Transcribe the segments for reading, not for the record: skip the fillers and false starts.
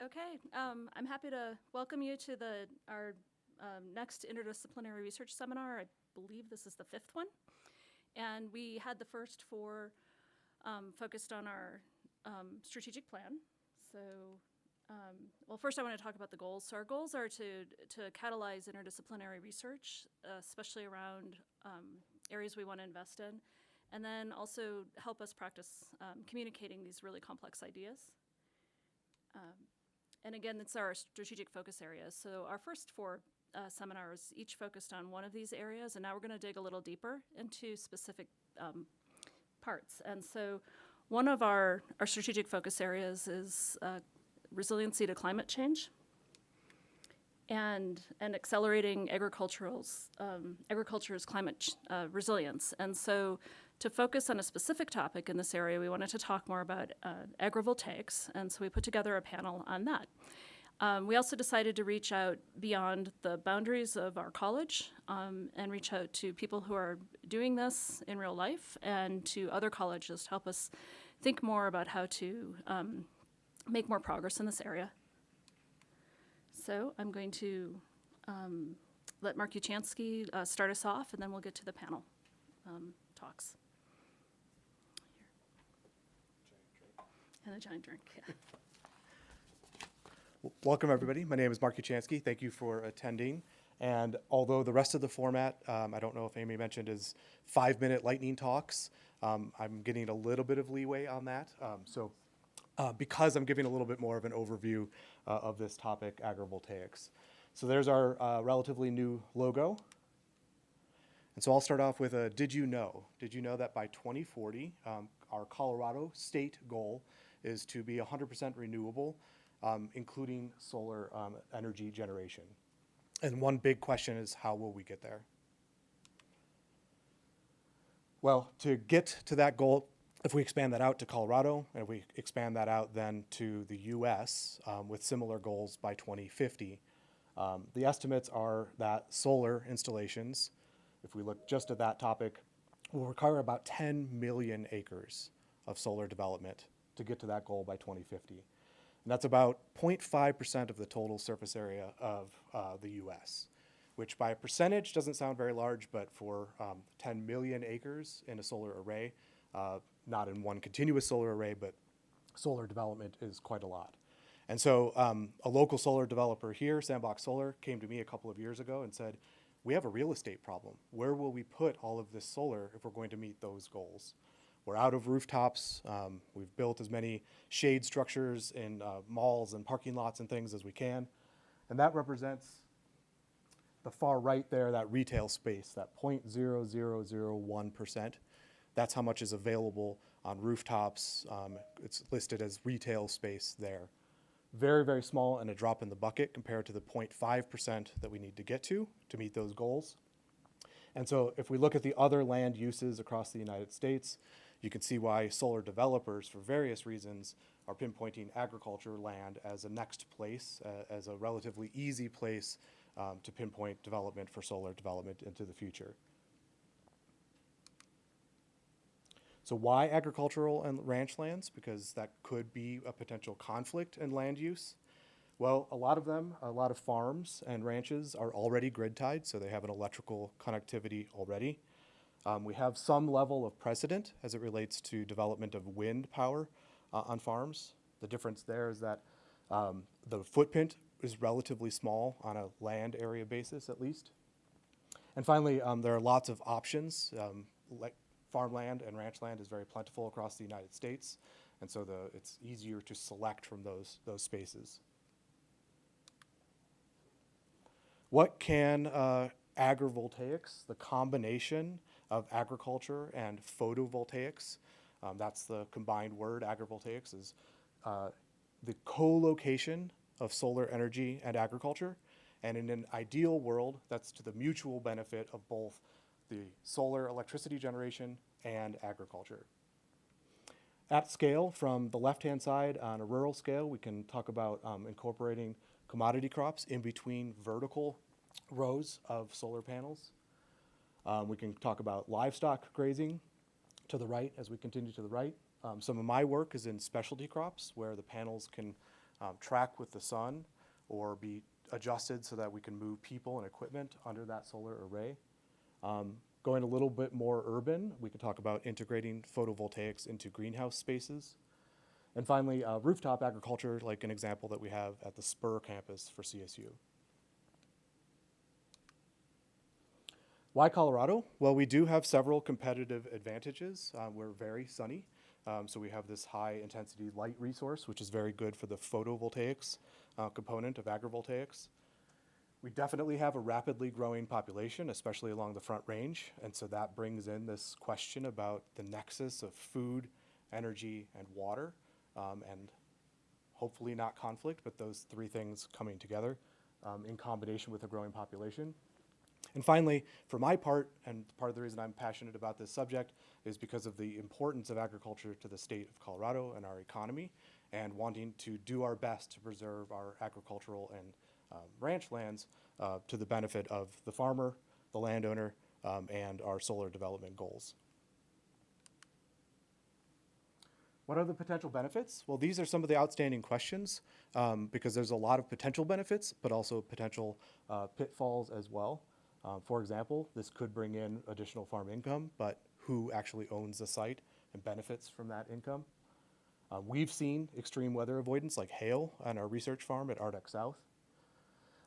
Okay, I'm happy to welcome you to our next interdisciplinary research seminar. I believe this is the fifth one. And we had the first four focused on our strategic plan. So, well, first I want to talk about the goals. So our goals are to catalyze interdisciplinary research, especially around areas we want to invest in, and then also help us practice communicating these really complex ideas. And again, it's our strategic focus areas. So our first four seminars each focused on one of these areas, and now we're going to dig a little deeper into specific parts. And so one of our strategic focus areas is resiliency to climate change and accelerating agriculture's climate resilience. And so to focus on a specific topic in this area, we wanted to talk more about agrivoltaics, and so we put together a panel on that. We also decided to reach out beyond the boundaries of our college and reach out to people who are doing this in real life and to other colleges to help us think more about how to make more progress in this area. So I'm going to let Mark Uchansky start us off, and then we'll get to the panel talks. And a giant drink, yeah. Welcome, everybody. My name is Mark Uchansky. Thank you for attending. And although the rest of the format, I don't know if Amy mentioned, is 5-minute lightning talks, I'm getting a little bit of leeway on that. Because I'm giving a little bit more of an overview of this topic, agrivoltaics. So there's our relatively new logo. And so I'll start off with a did you know? Did you know that by 2040, our Colorado state goal is to be 100% renewable, including solar energy generation? And one big question is, how will we get there? Well, to get to that goal, if we expand that out to Colorado, and if we expand that out then to the US with similar goals by 2050, the estimates are that solar installations, if we look just at that topic, will require about 10 million acres of solar development to get to that goal by 2050. And that's about 0.5% of the total surface area of the US, which by a percentage doesn't sound very large, but for 10 million acres in a solar array, not in one continuous solar array, but solar development is quite a lot. And so a local solar developer here, Sandbox Solar, came to me a couple of years ago and said, we have a real estate problem. Where will we put all of this solar if we're going to meet those goals? We're out of rooftops. We've built as many shade structures in malls and parking lots and things as we can. And that represents the far right there, that retail space, that 0.0001%. That's how much is available on rooftops. It's listed as retail space there. Very, very small and a drop in the bucket compared to the 0.5% that we need to get to meet those goals. And so if we look at the other land uses across the United States, you can see why solar developers, for various reasons, are pinpointing agriculture land as a next place, as a relatively easy place to pinpoint development for solar development into the future. So why agricultural and ranch lands? Because that could be a potential conflict in land use. Well, a lot of farms and ranches are already grid tied, so they have an electrical connectivity already. We have some level of precedent as it relates to development of wind power on farms. The difference there is that the footprint is relatively small on a land area basis, at least. And finally, there are lots of options. Like farmland and ranch land is very plentiful across the United States, and so it's easier to select from those spaces. What can agrivoltaics, the combination of agriculture and photovoltaics, that's the combined word, agrivoltaics, is the co-location of solar energy and agriculture. And in an ideal world, that's to the mutual benefit of both the solar electricity generation and agriculture. At scale, from the left-hand side on a rural scale, we can talk about incorporating commodity crops in between vertical rows of solar panels. We can talk about livestock grazing to the right as we continue to the right. Some of my work is in specialty crops where the panels can track with the sun or be adjusted so that we can move people and equipment under that solar array. Going a little bit more urban, we could talk about integrating photovoltaics into greenhouse spaces. And finally, rooftop agriculture, like an example that we have at the Spur campus for CSU. Why Colorado? Well, we do have several competitive advantages. We're very sunny, so we have this high intensity light resource, which is very good for the photovoltaics component of agrivoltaics. We definitely have a rapidly growing population, especially along the Front Range, and so that brings in this question about the nexus of food, energy, and water, and hopefully not conflict, but those three things coming together in combination with a growing population. And finally, for my part, and part of the reason I'm passionate about this subject is because of the importance of agriculture to the state of Colorado and our economy, and wanting to do our best to preserve our agricultural and ranch lands to the benefit of the farmer, the landowner, and our solar development goals. What are the potential benefits? Well, these are some of the outstanding questions because there's a lot of potential benefits, but also potential pitfalls as well. For example, this could bring in additional farm income, but who actually owns the site and benefits from that income? We've seen extreme weather avoidance like hail on our research farm at Arctic South.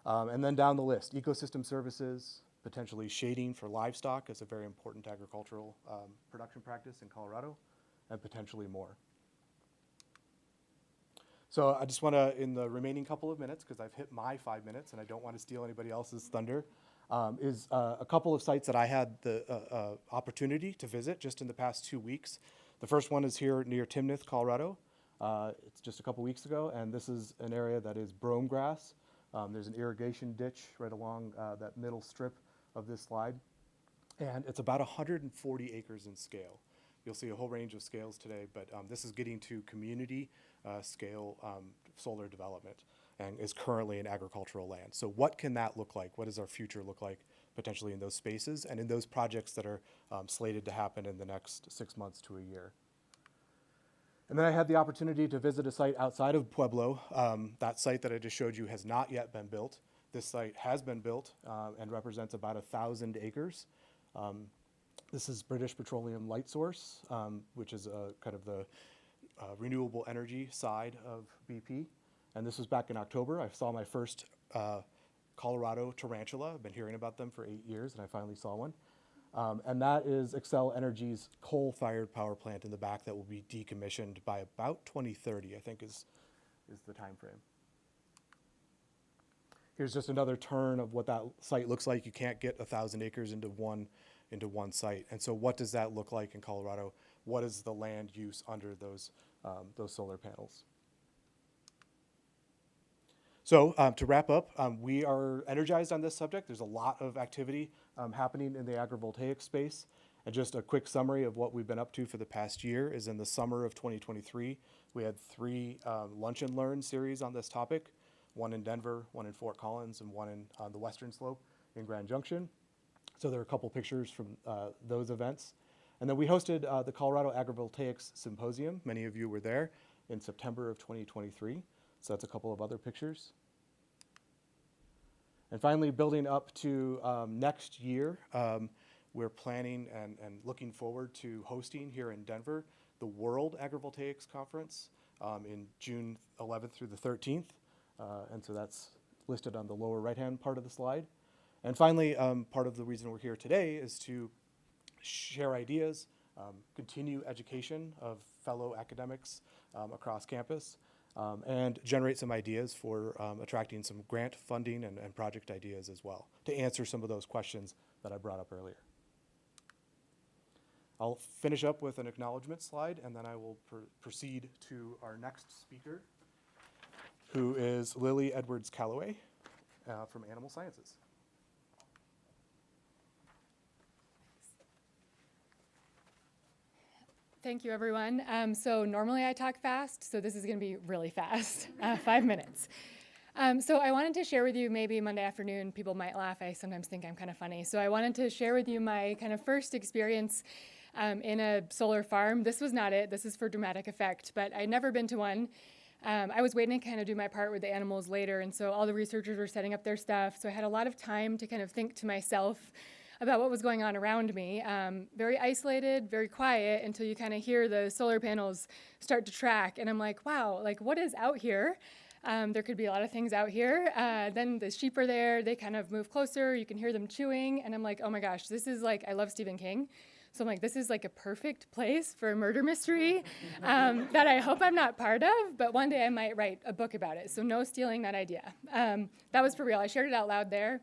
And then down the list, ecosystem services, potentially shading for livestock is a very important agricultural production practice in Colorado, and potentially more. So I just want to, in the remaining couple of minutes, because I've hit my 5 minutes and I don't want to steal anybody else's thunder, is a couple of sites that I had the opportunity to visit just in the past 2 weeks. The first one is here near Timnath, Colorado. It's just a couple weeks ago, and this is an area that is brome grass. There's an irrigation ditch right along that middle strip of this slide, and it's about 140 acres in scale. You'll see a whole range of scales today, but this is getting to community scale solar development and is currently in agricultural land. So what can that look like? What does our future look like potentially in those spaces and in those projects that are slated to happen in the next 6 months to a year? And then I had the opportunity to visit a site outside of Pueblo. That site that I just showed you has not yet been built. This site has been built and represents about 1,000 acres. This is British Petroleum Light Source, which is kind of the renewable energy side of BP. And this was back in October. I saw my first Colorado tarantula. I've been hearing about them for 8 years, and I finally saw one. And that is Xcel Energy's coal-fired power plant in the back that will be decommissioned by about 2030, I think is the time frame. Here's just another turn of what that site looks like. You can't get 1,000 acres into one site. And so what does that look like in Colorado? What is the land use under those solar panels? So to wrap up, we are energized on this subject. There's a lot of activity happening in the agrivoltaic space. And just a quick summary of what we've been up to for the past year is in the summer of 2023, we had 3 lunch and learn series on this topic, one in Denver, one in Fort Collins, and one on the western slope in Grand Junction. So there are a couple pictures from those events. And then we hosted the Colorado Agrivoltaics Symposium. Many of you were there in September of 2023. So that's a couple of other pictures. And finally, building up to next year, we're planning and looking forward to hosting here in Denver the World Agrivoltaics Conference in June 11th through the 13th. And so that's listed on the lower right-hand part of the slide. And finally, part of the reason we're here today is to share ideas, continue education of fellow academics across campus, and generate some ideas for attracting some grant funding and project ideas as well to answer some of those questions that I brought up earlier. I'll finish up with an acknowledgement slide, and then I will proceed to our next speaker, who is Lily Edwards-Callaway from Animal Sciences. Thank you, everyone. So normally I talk fast, so this is going to be really fast, 5 minutes. So I wanted to share with you, maybe Monday afternoon, people might laugh, I sometimes think I'm kind of funny. So I wanted to share with you my kind of first experience in a solar farm. This was not it, this is for dramatic effect, but I'd never been to one. I was waiting to kind of do my part with the animals later, and so all the researchers were setting up their stuff, so I had a lot of time to kind of think to myself about what was going on around me. Very isolated, very quiet, until you kind of hear the solar panels start to track, and I'm like, wow, like what is out here? There could be a lot of things out here. Then the sheep are there, they kind of move closer, you can hear them chewing, and I'm like, oh my gosh, this is like, I love Stephen King. So I'm like, this is like a perfect place for a murder mystery that I hope I'm not part of, but one day I might write a book about it. So no stealing that idea. That was for real. I shared it out loud there.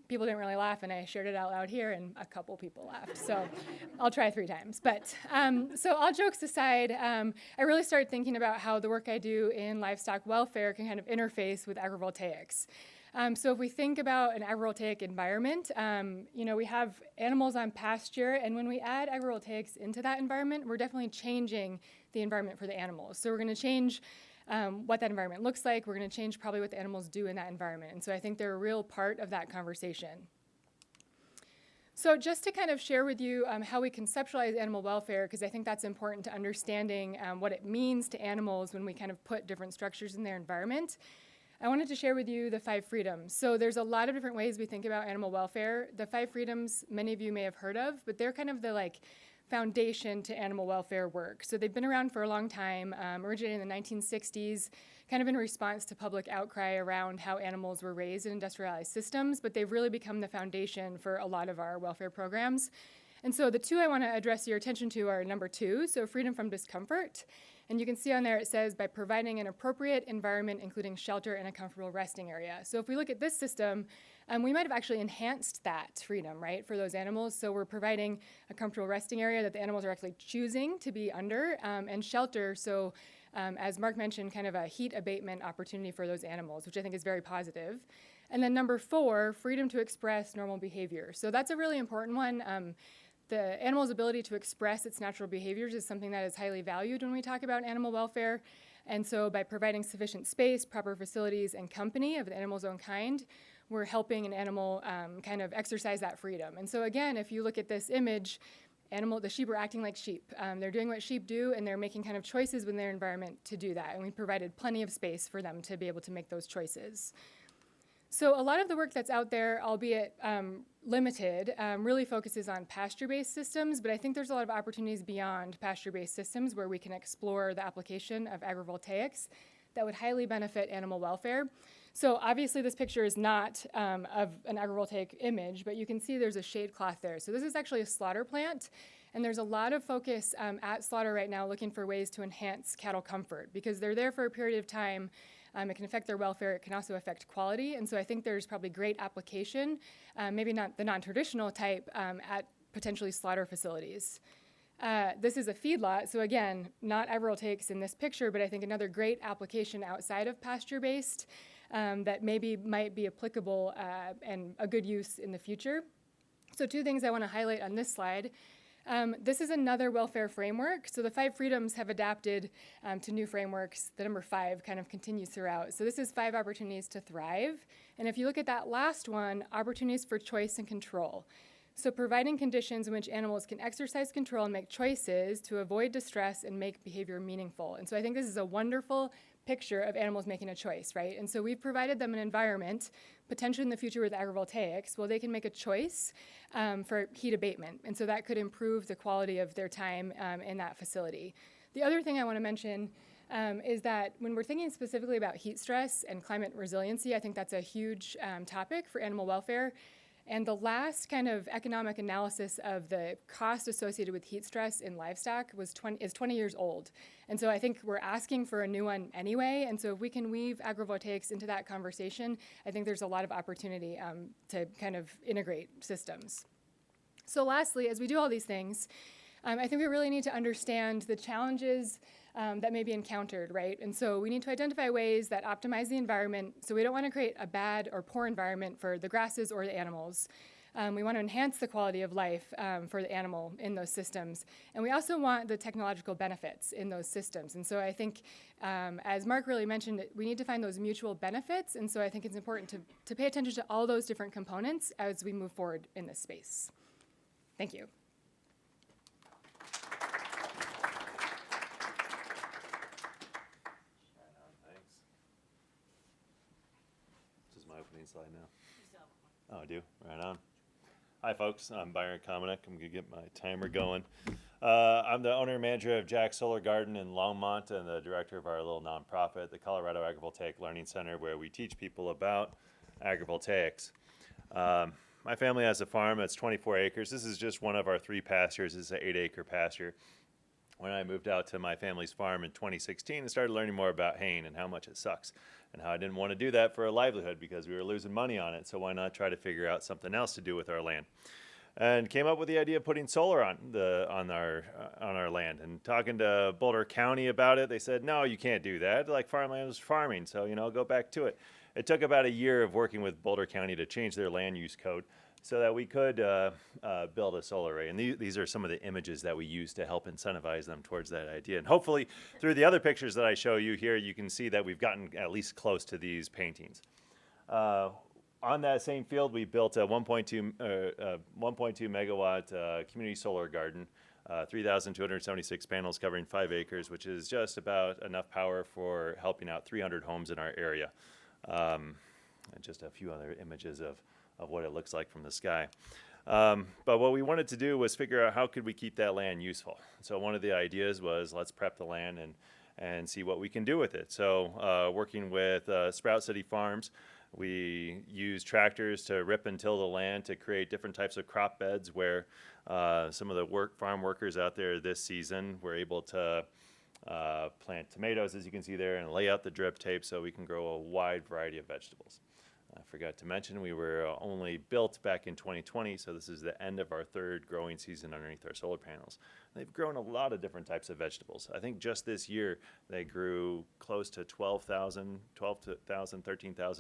People didn't really laugh, and I shared it out loud here, and a couple people laughed. So I'll try 3 times. But so all jokes aside, I really started thinking about how the work I do in livestock welfare can kind of interface with agrivoltaics. So if we think about an agrivoltaic environment, we have animals on pasture, and when we add agrivoltaics into that environment, we're definitely changing the environment for the animals. So we're going to change what that environment looks like. We're going to change probably what the animals do in that environment. And so I think they're a real part of that conversation. So just to kind of share with you how we conceptualize animal welfare, because I think that's important to understanding what it means to animals when we kind of put different structures in their environment. I wanted to share with you the 5 freedoms. So there's a lot of different ways we think about animal welfare. The 5 freedoms, many of you may have heard of, but they're kind of the foundation to animal welfare work. So they've been around for a long time, originated in the 1960s, kind of in response to public outcry around how animals were raised in industrialized systems, but they've really become the foundation for a lot of our welfare programs. And so the 2 I want to address your attention to are number 2, so freedom from discomfort. And you can see on there it says, by providing an appropriate environment, including shelter and a comfortable resting area. So if we look at this system, we might have actually enhanced that freedom, right, for those animals. So we're providing a comfortable resting area that the animals are actually choosing to be under, and shelter, so as Mark mentioned, kind of a heat abatement opportunity for those animals, which I think is very positive. And then number 4, freedom to express normal behavior. So that's a really important one. The animal's ability to express its natural behaviors is something that is highly valued when we talk about animal welfare. And so by providing sufficient space, proper facilities, and company of the animal's own kind, we're helping an animal kind of exercise that freedom. And so again, if you look at this image, the sheep are acting like sheep. They're doing what sheep do, and they're making kind of choices within their environment to do that. And we provided plenty of space for them to be able to make those choices. So a lot of the work that's out there, albeit limited, really focuses on pasture-based systems, but I think there's a lot of opportunities beyond pasture-based systems where we can explore the application of agrivoltaics that would highly benefit animal welfare. So obviously this picture is not of an agrivoltaic image, but you can see there's a shade cloth there. So this is actually a slaughter plant, and there's a lot of focus at slaughter right now looking for ways to enhance cattle comfort because they're there for a period of time. It can affect their welfare. It can also affect quality. And so I think there's probably great application, maybe not the non-traditional type, at potentially slaughter facilities. This is a feedlot. So again, not agrivoltaics in this picture, but I think another great application outside of pasture-based that maybe might be applicable and a good use in the future. So 2 things I want to highlight on this slide. This is another welfare framework. So the 5 freedoms have adapted to new frameworks. The number 5 kind of continues throughout. So this is 5 opportunities to thrive. And if you look at that last one, opportunities for choice and control. So providing conditions in which animals can exercise control and make choices to avoid distress and make behavior meaningful. And so I think this is a wonderful picture of animals making a choice, right? And so we've provided them an environment, potentially in the future with agrivoltaics, well, they can make a choice for heat abatement. And so that could improve the quality of their time in that facility. The other thing I want to mention is that when we're thinking specifically about heat stress and climate resiliency, I think that's a huge topic for animal welfare. And the last kind of economic analysis of the cost associated with heat stress in livestock is 20 years old. And so I think we're asking for a new one anyway. And so if we can weave agrivoltaics into that conversation, I think there's a lot of opportunity to kind of integrate systems. So lastly, as we do all these things, I think we really need to understand the challenges that may be encountered, right? And so we need to identify ways that optimize the environment. So we don't want to create a bad or poor environment for the grasses or the animals. We want to enhance the quality of life for the animal in those systems. And we also want the technological benefits in those systems. And so I think, as Mark really mentioned, we need to find those mutual benefits. And so I think it's important to pay attention to all those different components as we move forward in this space. Thank you. slide now. Oh, I do? Right on. Hi, folks. I'm Byron Komanek. I'm going to get my timer going. I'm the owner and manager of Jack Solar Garden in Longmont and the director of our little nonprofit, the Colorado Agrivoltaic Learning Center, where we teach people about agrivoltaics. My family has a farm that's 24 acres. This is just one of our 3 pastures. This is an 8-acre pasture. When I moved out to my family's farm in 2016 and started learning more about haying and how much it sucks and how I didn't want to do that for a livelihood because we were losing money on it. So why not try to figure out something else to do with our land? And came up with the idea of putting solar on our land. And talking to Boulder County about it, they said, no, you can't do that. Like, farmland is farming, so go back to it. It took about a year of working with Boulder County to change their land use code so that we could build a solar array. And these are some of the images that we use to help incentivize them towards that idea. And hopefully, through the other pictures that I show you here, you can see that we've gotten at least close to these paintings. On that same field, we built a 1.2 megawatt community solar garden, 3,276 panels covering 5 acres, which is just about enough power for helping out 300 homes in our area. And just a few other images of what it looks like from the sky. But what we wanted to do was figure out how could we keep that land useful. So one of the ideas was let's prep the land and see what we can do with it. So working with Sprout City Farms, we use tractors to rip and till the land to create different types of crop beds where some of the farm workers out there this season were able to plant tomatoes, as you can see there, and lay out the drip tape so we can grow a wide variety of vegetables. I forgot to mention we were only built back in 2020, so this is the end of our 3rd growing season underneath our solar panels. They've grown a lot of different types of vegetables. I think just this year they grew close to 13,000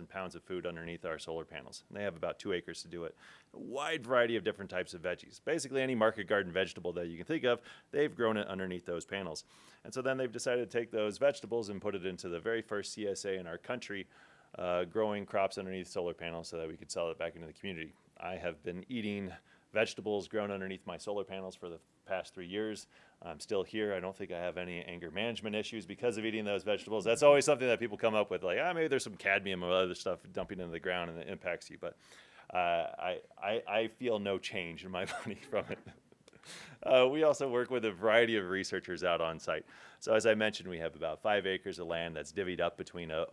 pounds of food underneath our solar panels. And they have about 2 acres to do it. A wide variety of different types of veggies. Basically any market garden vegetable that you can think of, they've grown it underneath those panels. And so then they've decided to take those vegetables and put it into the very first CSA in our country, growing crops underneath solar panels so that we could sell it back into the community. I have been eating vegetables grown underneath my solar panels for the past 3 years. I'm still here. I don't think I have any anger management issues because of eating those vegetables. That's always something that people come up with, like, maybe there's some cadmium or other stuff dumping into the ground and it impacts you. But I feel no change in my body from it. We also work with a variety of researchers out on site. So as I mentioned, we have about 5 acres of land that's divvied up between a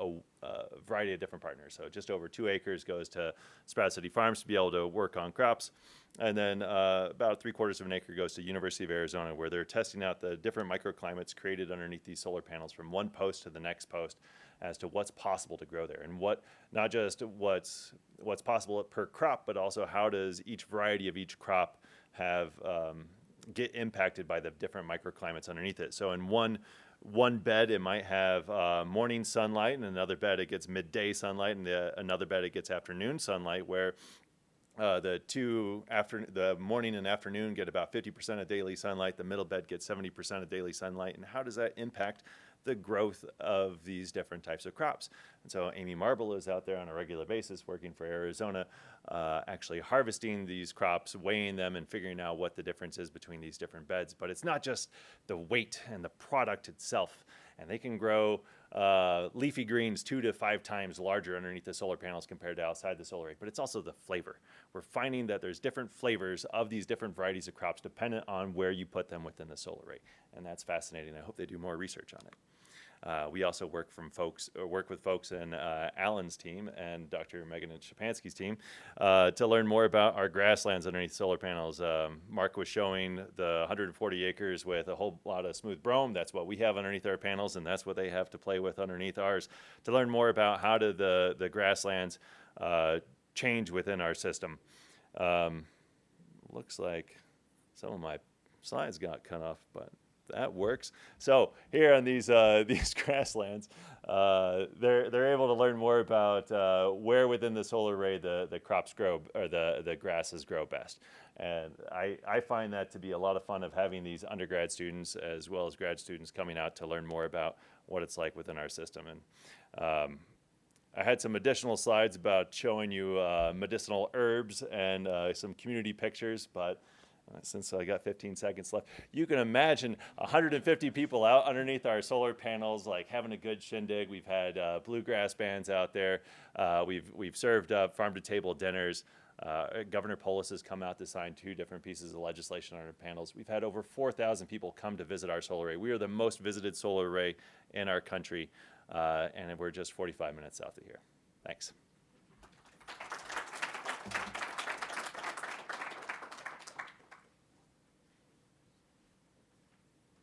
variety of different partners. So just over 2 acres goes to Sprout City Farms to be able to work on crops. And then about 3/4 of an acre goes to University of Arizona, where they're testing out the different microclimates created underneath these solar panels from one post to the next post as to what's possible to grow there and not just what's possible per crop, but also how does each variety of each crop have get impacted by the different microclimates underneath it. So in one bed, it might have morning sunlight, and another bed it gets midday sunlight, and another bed it gets afternoon sunlight, where the morning and afternoon get about 50% of daily sunlight. The middle bed gets 70% of daily sunlight. And how does that impact the growth of these different types of crops? And so Amy Marble is out there on a regular basis working for Arizona, actually harvesting these crops, weighing them, and figuring out what the difference is between these different beds. But it's not just the weight and the product itself. And they can grow leafy greens 2 to 5 times larger underneath the solar panels compared to outside the solar array. But it's also the flavor. We're finding that there's different flavors of these different varieties of crops dependent on where you put them within the solar array. And that's fascinating. I hope they do more research on it. We also work with folks in Alan's team and Dr. Megan Shapansky's team to learn more about our grasslands underneath solar panels. Mark was showing the 140 acres with a whole lot of smooth brome. That's what we have underneath our panels, and that's what they have to play with underneath ours. To learn more about how do the grasslands change within our system. Looks like some of my slides got cut off, but that works. So here on these grasslands, they're able to learn more about where within the solar array the crops grow or the grasses grow best. And I find that to be a lot of fun of having these undergrad students as well as grad students coming out to learn more about what it's like within our system. And I had some additional slides about showing you medicinal herbs and some community pictures, but Since I got 15 seconds left, you can imagine 150 people out underneath our solar panels, like having a good shindig. We've had bluegrass bands out there. We've served farm to table dinners. Governor Polis has come out to sign 2 different pieces of legislation on our panels. We've had over 4,000 people come to visit our solar array. We are the most visited solar array in our country, and we're just 45 minutes south of here. Thanks.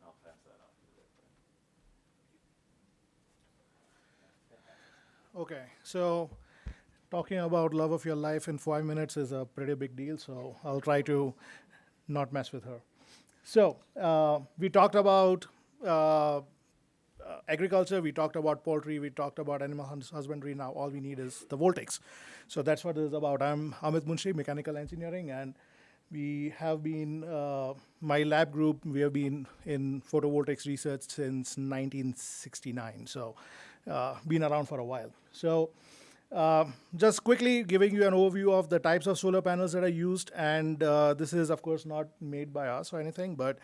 I'll pass that off to Rick. Okay, so talking about love of your life in 5 minutes is a pretty big deal, so I'll try to not mess with her. So we talked about agriculture, we talked about poultry, we talked about animal husbandry. Now all we need is the voltaics. So that's what it is about. I'm Amit Munshi, mechanical engineering, and we have been, my lab group, we have been in photovoltaics research since 1969. So been around for a while. So just quickly giving you an overview of the types of solar panels that are used, and this is of course not made by us or anything, but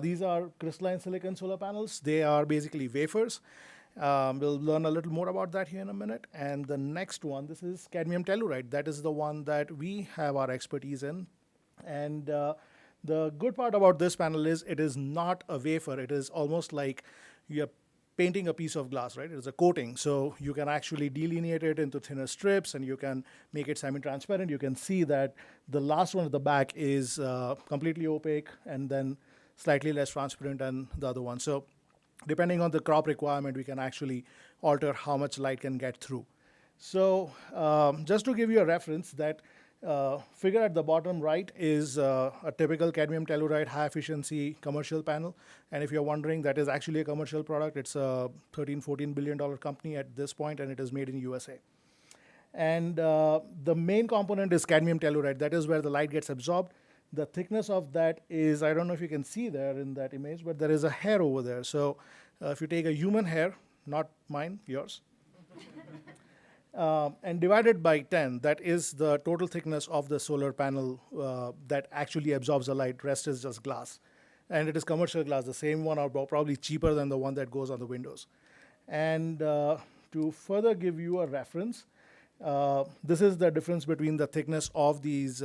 these are crystalline silicon solar panels. They are basically wafers. We'll learn a little more about that here in a minute. And the next one, this is cadmium telluride. That is the one that we have our expertise in. And the good part about this panel is it is not a wafer. It is almost like you're painting a piece of glass, right? It is a coating. So you can actually delineate it into thinner strips, and you can make it semi-transparent. You can see that the last one at the back is completely opaque and then slightly less transparent than the other one. So depending on the crop requirement, we can actually alter how much light can get through. So just to give you a reference, that figure at the bottom right is a typical cadmium telluride high efficiency commercial panel. And if you're wondering, that is actually a commercial product. It's a $13-14 billion company at this point, and it is made in USA. And the main component is cadmium telluride. That is where the light gets absorbed. The thickness of that is, I don't know if you can see there in that image, but there is a hair over there. So if you take a human hair, not mine, yours, and divided by 10, that is the total thickness of the solar panel that actually absorbs the light. Rest is just glass. And it is commercial glass, the same one, or probably cheaper than the one that goes on the windows. And to further give you a reference, this is the difference between the thickness of these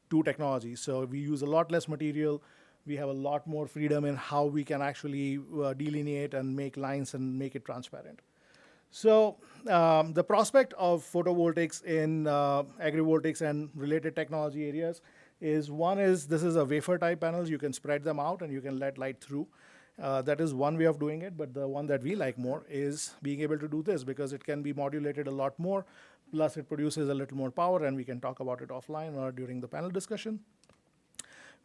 2 technologies. So we use a lot less material. We have a lot more freedom in how we can actually delineate and make lines and make it transparent. So the prospect of photovoltaics in agrivoltaics and related technology areas is, one is, this is a wafer type panels. You can spread them out and you can let light through. That is one way of doing it, but the one that we like more is being able to do this, because it can be modulated a lot more, plus it produces a little more power, and we can talk about it offline or during the panel discussion.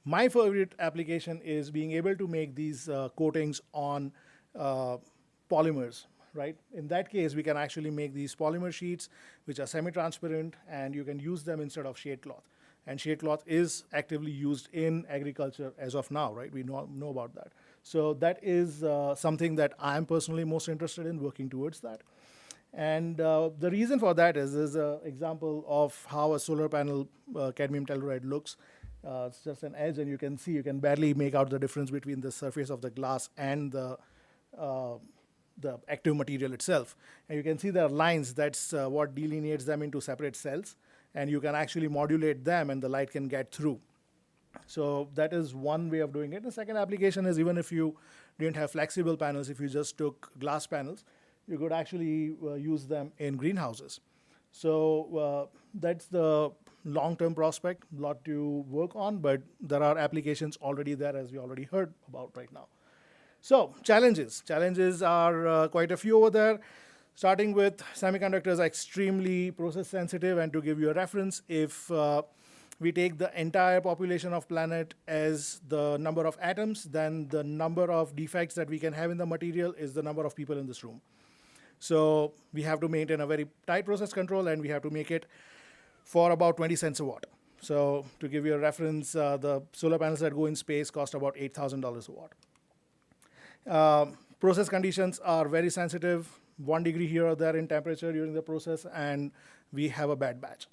My favorite application is being able to make these coatings on polymers. Right? In that case, we can actually make these polymer sheets, which are semi-transparent, and you can use them instead of shade cloth. And shade cloth is actively used in agriculture as of now, right? We know about that. So that is something that I'm personally most interested in, working towards that. And the reason for that is an example of how a solar panel cadmium telluride looks. It's just an edge, and you can see, you can barely make out the difference between the surface of the glass and the active material itself. And you can see there are lines. That's what delineates them into separate cells. And you can actually modulate them, and the light can get through. So that is one way of doing it. The second application is, even if you didn't have flexible panels, if you just took glass panels, you could actually use them in greenhouses. So that's the long-term prospect, a lot to work on, but there are applications already there, as we already heard about right now. So challenges. Challenges are quite a few over there. Starting with, semiconductors are extremely process sensitive, and to give you a reference, if we take the entire population of planet as the number of atoms, then the number of defects that we can have in the material is the number of people in this room. So we have to maintain a very tight process control, and we have to make it for about 20 cents a watt. So to give you a reference, the solar panels that go in space cost about $8,000 a watt. Process conditions are very sensitive. 1 degree here or there in temperature during the process, and we have a bad batch.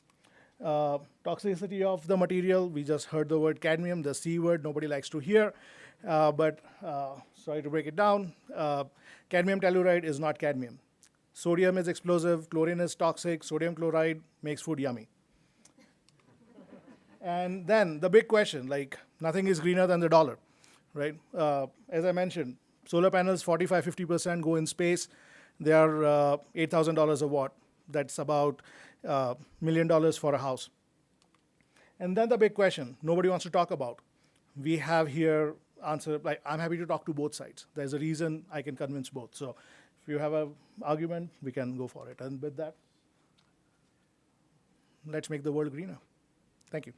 Toxicity of the material, we just heard the word cadmium, the C word nobody likes to hear, but sorry to break it down. Cadmium telluride is not cadmium. Sodium is explosive, chlorine is toxic, sodium chloride makes food yummy. And then the big question, like nothing is greener than the dollar, right? As I mentioned, solar panels, 45, 50% go in space. They are $8,000 a watt. That's about $1 million for a house. And then the big question, nobody wants to talk about. We have here answer, like I'm happy to talk to both sides. There's a reason I can convince both. So if you have an argument, we can go for it. And with that, let's make the world greener. Thank you.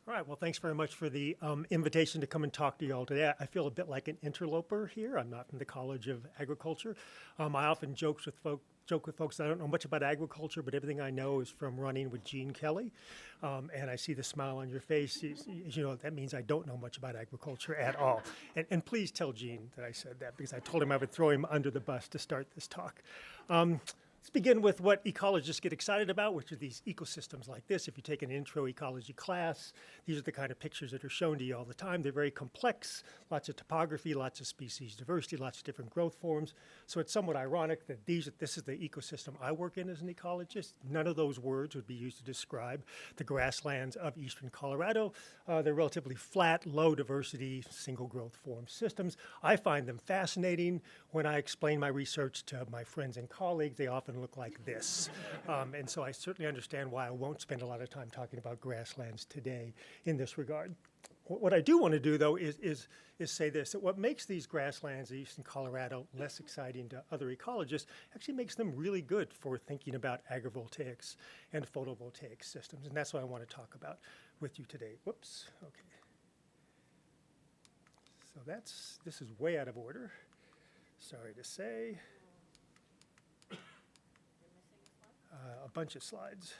All right, well, thanks very much for the invitation to come and talk to you all today. I feel a bit like an interloper here. I'm not from the College of Agriculture. I often joke with folks that I don't know much about agriculture, but everything I know is from running with Gene Kelly. And I see the smile on your face. You know, that means I don't know much about agriculture at all. And please tell Gene that I said that, because I told him I would throw him under the bus to start this talk. Let's begin with what ecologists get excited about, which are these ecosystems like this. If you take an intro ecology class, these are the kind of pictures that are shown to you all the time. They're very complex, lots of topography, lots of species diversity, lots of different growth forms. So it's somewhat ironic that this is the ecosystem I work in as an ecologist. None of those words would be used to describe the grasslands of eastern Colorado. They're relatively flat, low diversity, single growth form systems. I find them fascinating. When I explain my research to my friends and colleagues, they often look like this. And so I certainly understand why I won't spend a lot of time talking about grasslands today in this regard. What I do want to do, though, is say this, that what makes these grasslands in eastern Colorado less exciting to other ecologists actually makes them really good for thinking about agrivoltaics and photovoltaic systems. And that's what I want to talk about with you today. Whoops, okay. So this is way out of order. Sorry to say. A bunch of slides.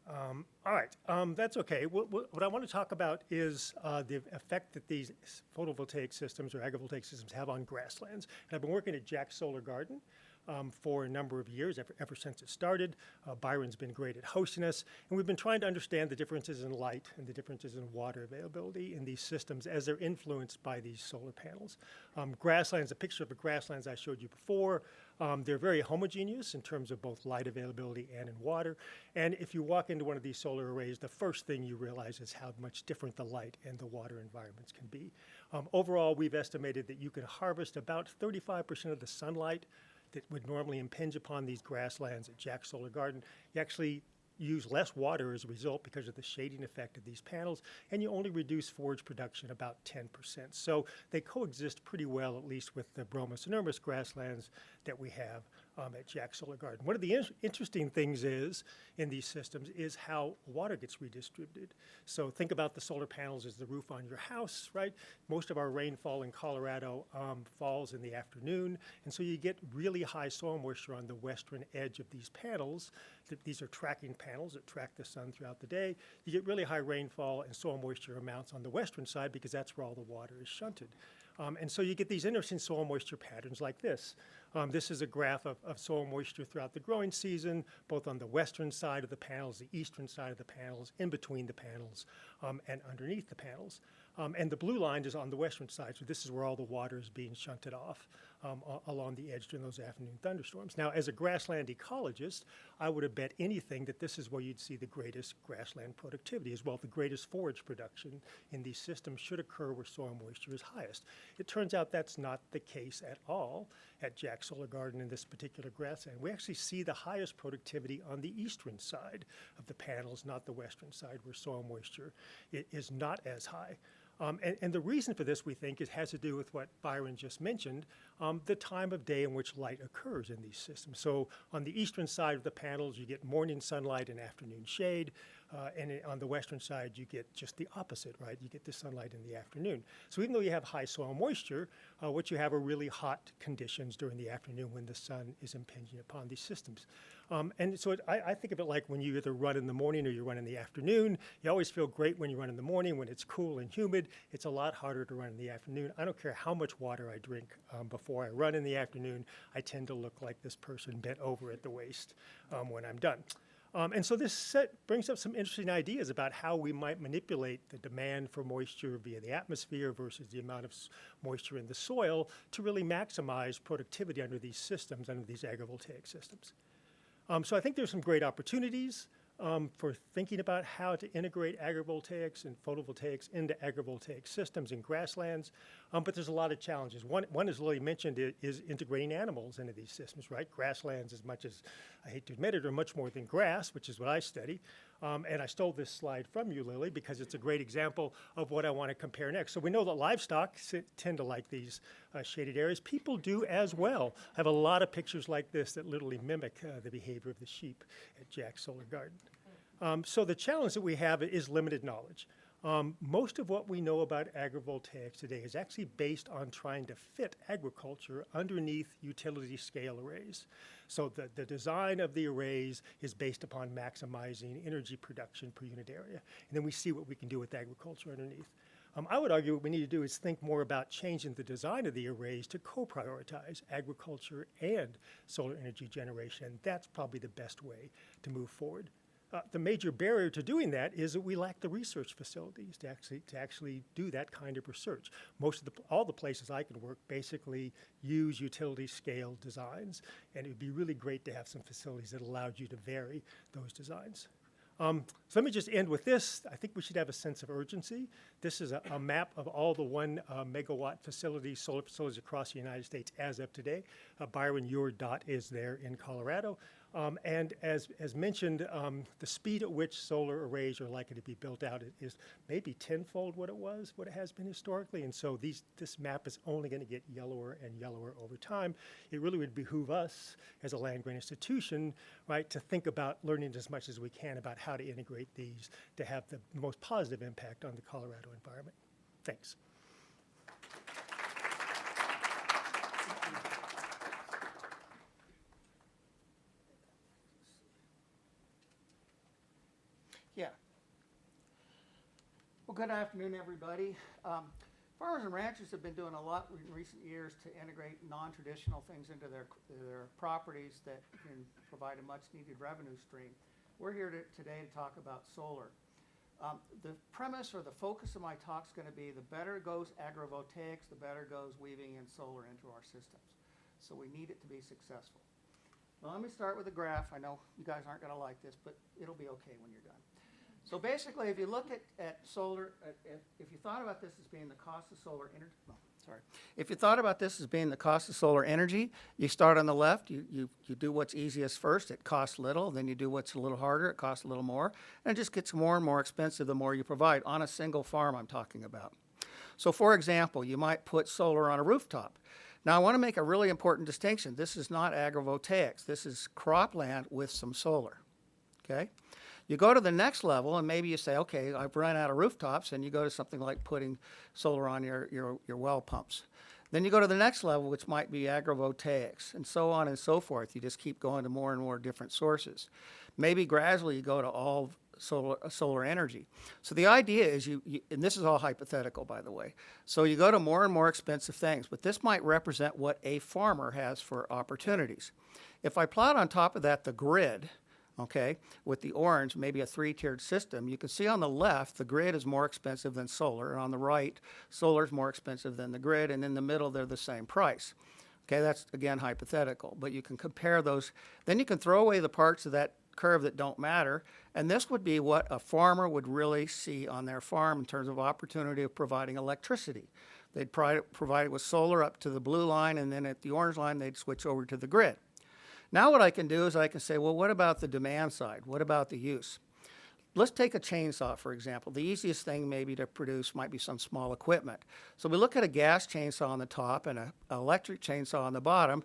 All right, that's okay. What I want to talk about is the effect that these photovoltaic systems or agrivoltaic systems have on grasslands. And I've been working at Jack's Solar Garden for a number of years, ever since it started. Byron's been great at hosting us, and we've been trying to understand the differences in light and the differences in water availability in these systems as they're influenced by these solar panels. Grasslands, a picture of the grasslands I showed you before, they're very homogeneous in terms of both light availability and in water. And if you walk into one of these solar arrays, the first thing you realize is how much different the light and the water environments can be. Overall, we've estimated that you can harvest about 35% of the sunlight that would normally impinge upon these grasslands at Jack's Solar Garden. You actually use less water as a result because of the shading effect of these panels, and you only reduce forage production about 10%. So they coexist pretty well, at least with the bromous inermis grasslands that we have at Jack's Solar Garden. One of the interesting things in these systems is how water gets redistributed. So think about the solar panels as the roof on your house, right? Most of our rainfall in Colorado falls in the afternoon, and so you get really high soil moisture on the western edge of these panels. These are tracking panels that track the sun throughout the day. You get really high rainfall and soil moisture amounts on the western side because that's where all the water is shunted. And so you get these interesting soil moisture patterns like this. This is a graph of soil moisture throughout the growing season, both on the western side of the panels, the eastern side of the panels, in between the panels, and underneath the panels. And the blue line is on the western side, so this is where all the water is being shunted off along the edge during those afternoon thunderstorms. Now, as a grassland ecologist, I would have bet anything that this is where you'd see the greatest grassland productivity as well. The greatest forage production in these systems should occur where soil moisture is highest. It turns out that's not the case at all at Jack's Solar Garden in this particular grassland. We actually see the highest productivity on the eastern side of the panels, not the western side where soil moisture is not as high. And the reason for this, we think, has to do with what Byron just mentioned, the time of day in which light occurs in these systems. So on the eastern side of the panels, you get morning sunlight and afternoon shade. On the western side, you get just the opposite, right? You get the sunlight in the afternoon. So even though you have high soil moisture, what you have are really hot conditions during the afternoon when the sun is impinging upon these systems. And so I think of it like when you either run in the morning or you run in the afternoon. You always feel great when you run in the morning. When it's cool and humid, it's a lot harder to run in the afternoon. I don't care how much water I drink before I run in the afternoon. I tend to look like this person bent over at the waist when I'm done. And so this brings up some interesting ideas about how we might manipulate the demand for moisture via the atmosphere versus the amount of moisture in the soil to really maximize productivity under these systems, under these agrivoltaic systems. So I think there's some great opportunities for thinking about how to integrate agrivoltaics and photovoltaics into agrivoltaic systems in grasslands, but there's a lot of challenges. One as Lily mentioned, is integrating animals into these systems, right? Grasslands, as much as I hate to admit it, are much more than grass, which is what I study. And I stole this slide from you, Lily, because it's a great example of what I want to compare next. So we know that livestock tend to like these shaded areas. People do as well. I have a lot of pictures like this that literally mimic the behavior of the sheep at Jack's Solar Garden. So the challenge that we have is limited knowledge. Most of what we know about agrivoltaics today is actually based on trying to fit agriculture underneath utility scale arrays. So the design of the arrays is based upon maximizing energy production per unit area. And then we see what we can do with agriculture underneath. I would argue what we need to do is think more about changing the design of the arrays to co-prioritize agriculture and solar energy generation. And that's probably the best way to move forward. The major barrier to doing that is that we lack the research facilities to actually do that kind of research. All the places I can work basically use utility scale designs, and it would be really great to have some facilities that allowed you to vary those designs. So let me just end with this. I think we should have a sense of urgency. This is a map of all the 1 megawatt facilities, solar facilities across the United States as of today. Byron, your dot is there in Colorado. And as mentioned, the speed at which solar arrays are likely to be built out is maybe tenfold what it has been historically. And so this map is only going to get yellower and yellower over time. It really would behoove us as a land-grant institution, right, to think about learning as much as we can about how to integrate these to have the most positive impact on the Colorado environment. Thanks. Yeah. Well, good afternoon, everybody. Farmers and ranchers have been doing a lot in recent years to integrate non-traditional things into their properties that can provide a much-needed revenue stream. We're here today to talk about solar. The premise or the focus of my talk is going to be the better goes agrivoltaics, the better goes weaving in solar into our systems. So we need it to be successful. Well, let me start with a graph. I know you guys aren't going to like this, but it'll be okay when you're done. So basically, if you look at solar, if you thought about this as being the cost of solar energy, if you thought about this as being the cost of solar energy, you start on the left, you do what's easiest first, it costs little, then you do what's a little harder, it costs a little more, and it just gets more and more expensive the more you provide, on a single farm I'm talking about. So for example, you might put solar on a rooftop. Now I want to make a really important distinction. This is not agrivoltaics, this is cropland with some solar, okay? You go to the next level and maybe you say, okay, I've run out of rooftops, and you go to something like putting solar on your well pumps. Then you go to the next level, which might be agrivoltaics, and so on and so forth. You just keep going to more and more different sources. Maybe gradually you go to all solar energy. So the idea is and this is all hypothetical, by the way. So you go to more and more expensive things, but this might represent what a farmer has for opportunities. If I plot on top of that the grid, okay, with the orange, maybe a 3-tiered system, you can see on the left, the grid is more expensive than solar, and on the right, solar is more expensive than the grid, and in the middle, they're the same price. Okay, that's, again, hypothetical, but you can compare those. Then you can throw away the parts of that curve that don't matter, and this would be what a farmer would really see on their farm in terms of opportunity of providing electricity. They'd provide it with solar up to the blue line, and then at the orange line, they'd switch over to the grid. Now what I can do is I can say, well, what about the demand side? What about the use? Let's take a chainsaw, for example. The easiest thing maybe to produce might be some small equipment. So we look at a gas chainsaw on the top and an electric chainsaw on the bottom.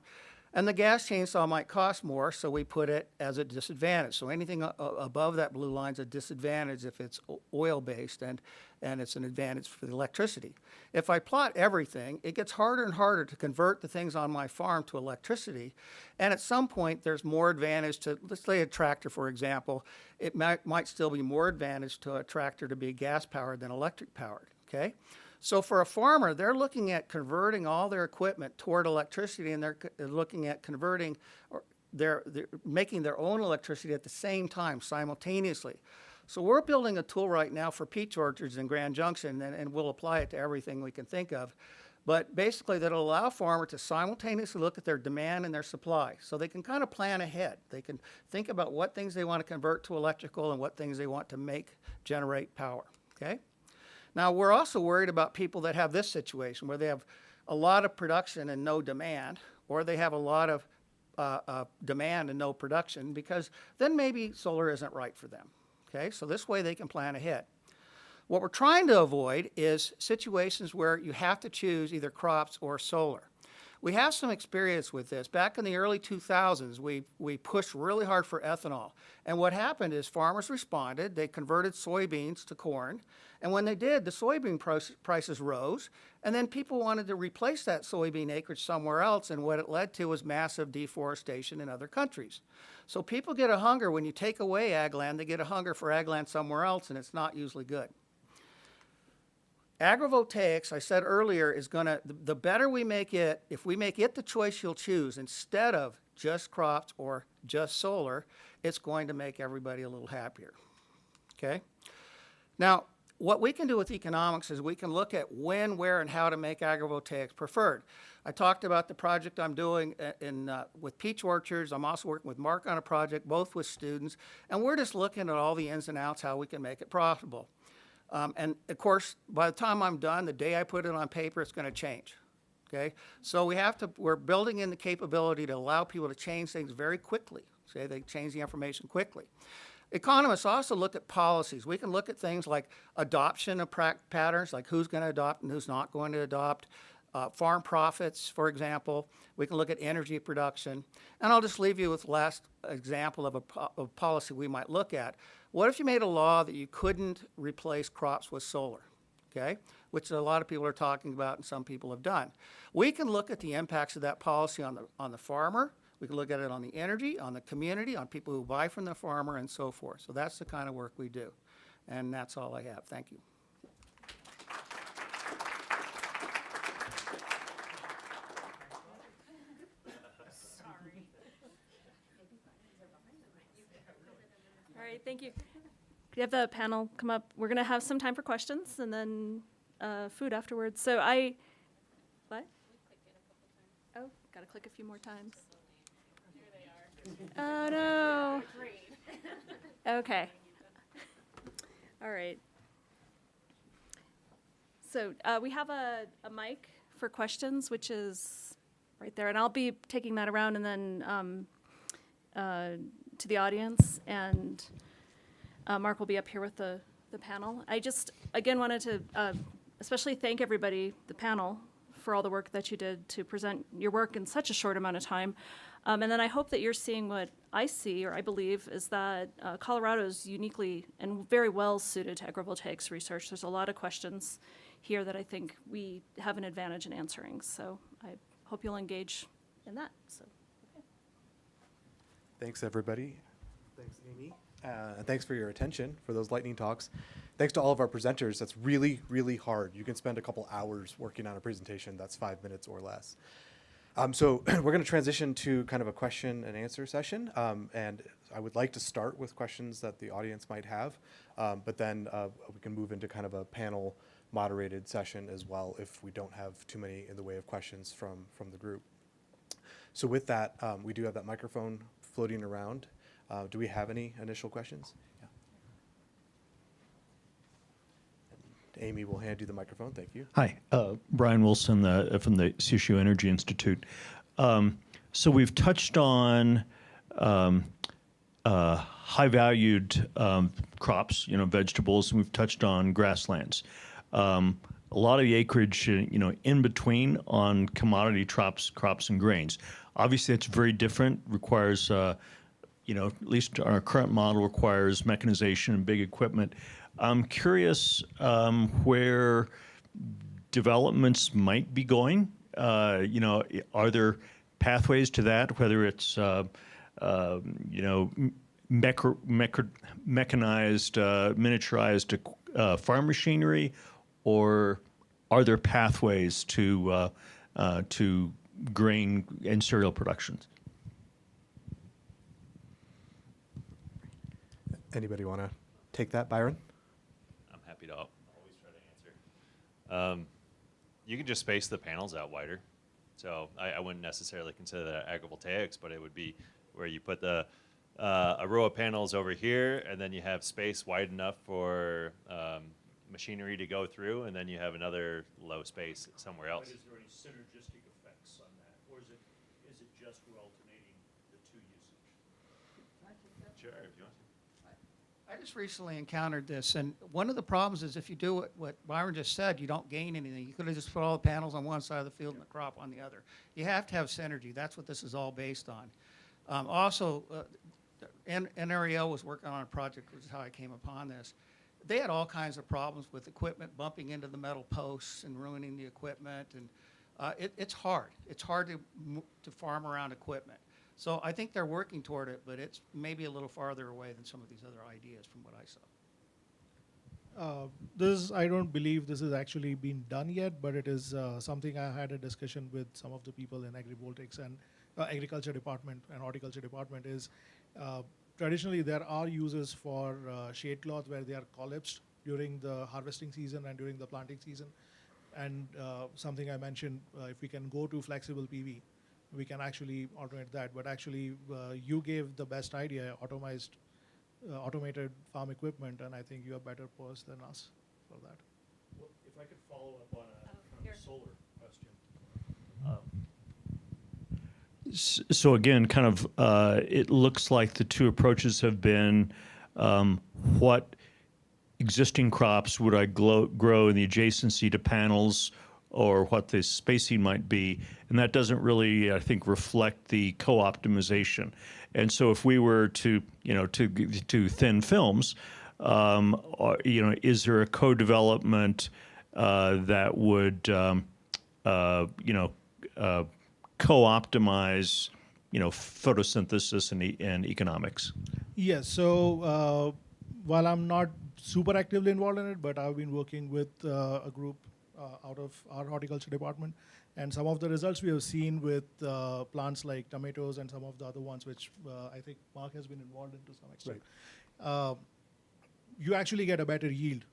And the gas chainsaw might cost more, so we put it as a disadvantage. So anything above that blue line is a disadvantage if it's oil-based, and it's an advantage for the electricity. If I plot everything, it gets harder and harder to convert the things on my farm to electricity. And at some point, there's more advantage to, let's say a tractor, for example, it might still be more advantage to a tractor to be gas-powered than electric-powered, okay? So for a farmer, they're looking at converting all their equipment toward electricity, and they're looking at converting, or they're making their own electricity at the same time, simultaneously. So we're building a tool right now for peach orchards in Grand Junction, and we'll apply it to everything we can think of. But basically, that'll allow a farmer to simultaneously look at their demand and their supply. So they can kind of plan ahead. They can think about what things they want to convert to electrical and what things they want to generate power, okay? Now, we're also worried about people that have this situation where they have a lot of production and no demand, or they have a lot of demand and no production, because then maybe solar isn't right for them, okay? So this way they can plan ahead. What we're trying to avoid is situations where you have to choose either crops or solar. We have some experience with this. Back in the early 2000s, we pushed really hard for ethanol. And what happened is farmers responded. They converted soybeans to corn. And when they did, the soybean prices rose. And then people wanted to replace that soybean acreage somewhere else. And what it led to was massive deforestation in other countries. So people get a hunger. When you take away ag land, they get a hunger for ag land somewhere else, and it's not usually good. Agrivoltaics, I said earlier, is going to, the better we make it, if we make it the choice you'll choose instead of just crops or just solar, it's going to make everybody a little happier, okay? Now, what we can do with economics is we can look at when, where, and how to make agrivoltaics preferred. I talked about the project I'm doing with peach orchards. I'm also working with Mark on a project, both with students, and we're just looking at all the ins and outs, how we can make it profitable. And of course, by the time I'm done, the day I put it on paper, it's going to change, okay? So we're building in the capability to allow people to change things very quickly. Okay, they change the information quickly. Economists also look at policies. We can look at things like adoption of patterns, like who's going to adopt and who's not going to adopt, farm profits, for example. We can look at energy production. And I'll just leave you with the last example of a policy we might look at. What if you made a law that you couldn't replace crops with solar, okay? Which a lot of people are talking about and some people have done. We can look at the impacts of that policy on the farmer. We can look at it on the energy, on the community, on people who buy from the farmer, and so forth. So that's the kind of work we do. And that's all I have. Thank you. All right, thank you. Could you have the panel come up? We're going to have some time for questions and then food afterwards. So what? Oh, got to click a few more times. Oh, no. Okay. All right. So we have a mic for questions, which is right there. And I'll be taking that around and then to the audience. And Mark will be up here with the panel. I just, again, wanted to especially thank everybody, the panel, for all the work that you did to present your work in such a short amount of time. And then I hope that you're seeing what I see, or I believe, is that Colorado is uniquely and very well suited to agrivoltaics research. There's a lot of questions here that I think we have an advantage in answering. So I hope you'll engage in that. So, okay. Thanks, everybody. Thanks, Amy. And thanks for your attention for those lightning talks. Thanks to all of our presenters. That's really, really hard. You can spend a couple hours working on a presentation that's 5 minutes or less. So we're going to transition to kind of a question and answer session. And I would like to start with questions that the audience might have, but then we can move into kind of a panel moderated session as well if we don't have too many in the way of questions from the group. So with that, we do have that microphone floating around. Do we have any initial questions? Yeah. Amy will hand you the microphone. Thank you. Hi, Brian Wilson from the CSU Energy Institute. So we've touched on high-valued crops, vegetables, and we've touched on grasslands. A a lot of the acreage, in between on commodity crops and grains. Obviously, it's very different. Requires, at least our current model requires mechanization and big equipment. I'm curious where developments might be going. Are there pathways to that? Whether it's mechanized, miniaturized farm machinery, or are there pathways to grain and cereal productions? Anybody want to take that, Byron? I'm happy to always try to answer. You can just space the panels out wider. So I wouldn't necessarily consider that agrivoltaics, but it would be where you put a row of panels over here, and then you have space wide enough for machinery to go through, and then you have another low space somewhere else. But is there any synergistic effects on that, or is it just we're alternating the two usage? Sure, if you want to. I just recently encountered this, and one of the problems is if you do what Byron just said, you don't gain anything. You could have just put all the panels on one side of the field and the crop on the other. You have to have synergy. That's what this is all based on. NREL was working on a project, which is how I came upon this. They had all kinds of problems with equipment bumping into the metal posts and ruining the equipment, and it's hard. It's hard to farm around equipment. So I think they're working toward it, but it's maybe a little farther away than some of these other ideas from what I saw. I don't believe this has actually been done yet, but it is something I had a discussion with some of the people in Agrivoltaics and agriculture department and horticulture department is traditionally there are uses for shade cloth where they are collapsed during the harvesting season and during the planting season. And something I mentioned, if we can go to flexible PV, we can actually automate that. But actually, you gave the best idea, automated farm equipment, and I think you are better posed than us for that. Well, if I could follow up on a solar question. So again, kind of, it looks like the two approaches have been what existing crops would I grow in the adjacency to panels, or what the spacing might be, and that doesn't really, I think, reflect the co-optimization. And so, if we were to thin films, is there a co-development that would, co-optimize, photosynthesis and economics? Yes. So while I'm not super actively involved in it, but I've been working with a group out of our horticulture department, and some of the results we have seen with plants like tomatoes and some of the other ones, which I think Mark has been involved in to some extent. Right. You actually get a better yield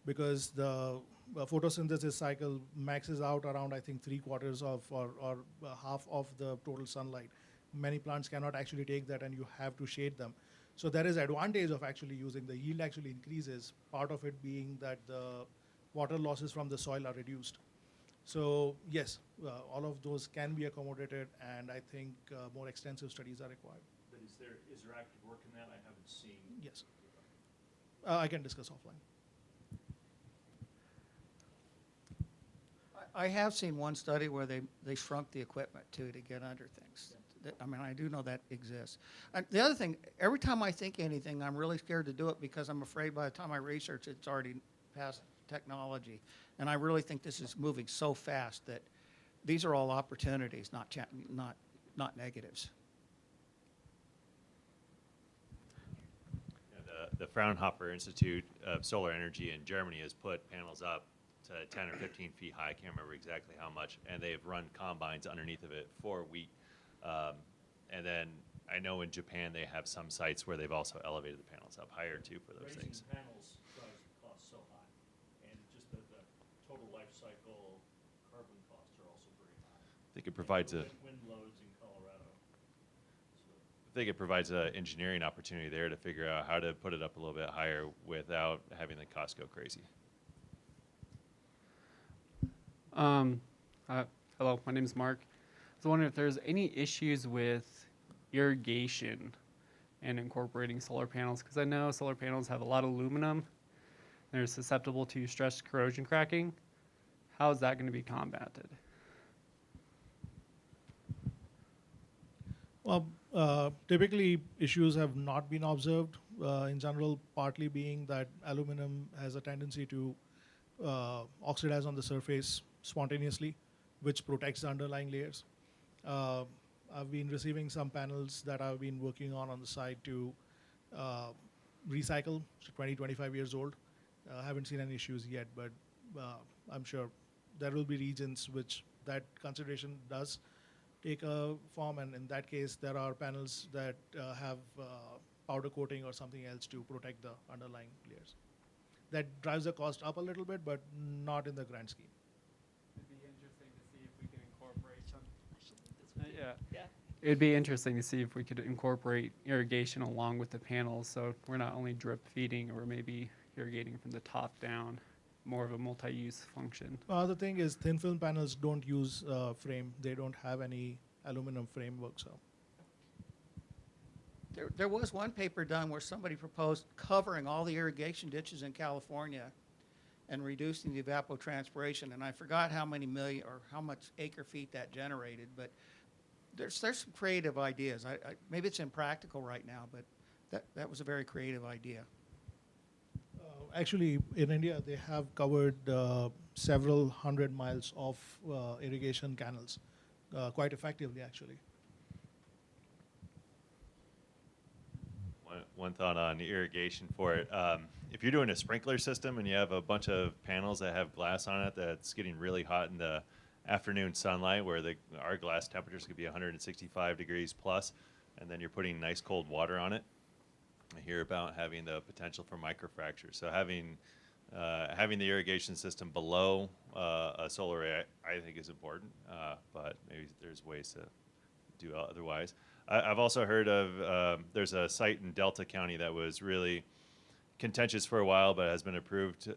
because the photosynthesis cycle maxes out around, I think, 3/4 of or half of the total sunlight. Many plants cannot actually take that, and you have to shade them. So there is advantage of actually using the yield actually increases, part of it being that the water losses from the soil are reduced. So yes, all of those can be accommodated, and I think more extensive studies are required. But is there active work in that? I haven't seen. Yes. I can discuss offline. I have seen one study where they shrunk the equipment too to get under things. I mean, I do know that exists. The other thing, every time I think anything, I'm really scared to do it because I'm afraid by the time I research, it's already past technology. And I really think this is moving so fast that these are all opportunities, not negatives. The Fraunhofer Institute of Solar Energy in Germany has put panels up to 10 or 15 feet high. I can't remember exactly how much, and they've run combines underneath of it for wheat. And then I know in Japan they have some sites where they've also elevated the panels up higher too for those things. Raising panels drives the cost so high, and just the total life cycle carbon costs are also very high. I think it provides wind loads in Colorado. I think it provides an engineering opportunity there to figure out how to put it up a little bit higher without having the cost go crazy. Hello, my name is Mark. I was wondering if there's any issues with irrigation and incorporating solar panels, because I know solar panels have a lot of aluminum. They're susceptible to stress corrosion cracking. how is that going to be combated? Well, typically issues have not been observed in general, partly being that aluminum has a tendency to oxidize on the surface spontaneously, which protects the underlying layers. I've been receiving some panels that I've been working on the side to recycle, so 20, 25 years old. Haven't seen any issues yet, but I'm sure there will be regions which that consideration does take a form, and in that case, there are panels that have powder coating or something else to protect the underlying layers. That drives the cost up a little bit, but not in the grand scheme. It'd be interesting to see if we can incorporate some. It'd be interesting to see if we could incorporate irrigation along with the panels, so we're not only drip feeding, or maybe irrigating from the top down, more of a multi-use function. The thing is, thin film panels don't use frame. They don't have any aluminum framework, so. There was one paper done where somebody proposed covering all the irrigation ditches in California and reducing the evapotranspiration, and I forgot how many million or how much acre feet that generated, but there's some creative ideas. Maybe it's impractical right now, but that was a very creative idea. Actually, in India, they have covered several hundred miles of irrigation canals quite effectively, actually. One thought on irrigation for it. If you're doing a sprinkler system and you have a bunch of panels that have glass on it that's getting really hot in the afternoon sunlight, where our glass temperatures could be 165 degrees plus, and then you're putting nice cold water on it, I hear about having the potential for microfractures. So having the irrigation system below a solar array, I think is important, but maybe there's ways to do otherwise. I've also heard of, there's a site in Delta County that was really contentious for a while, but has been approved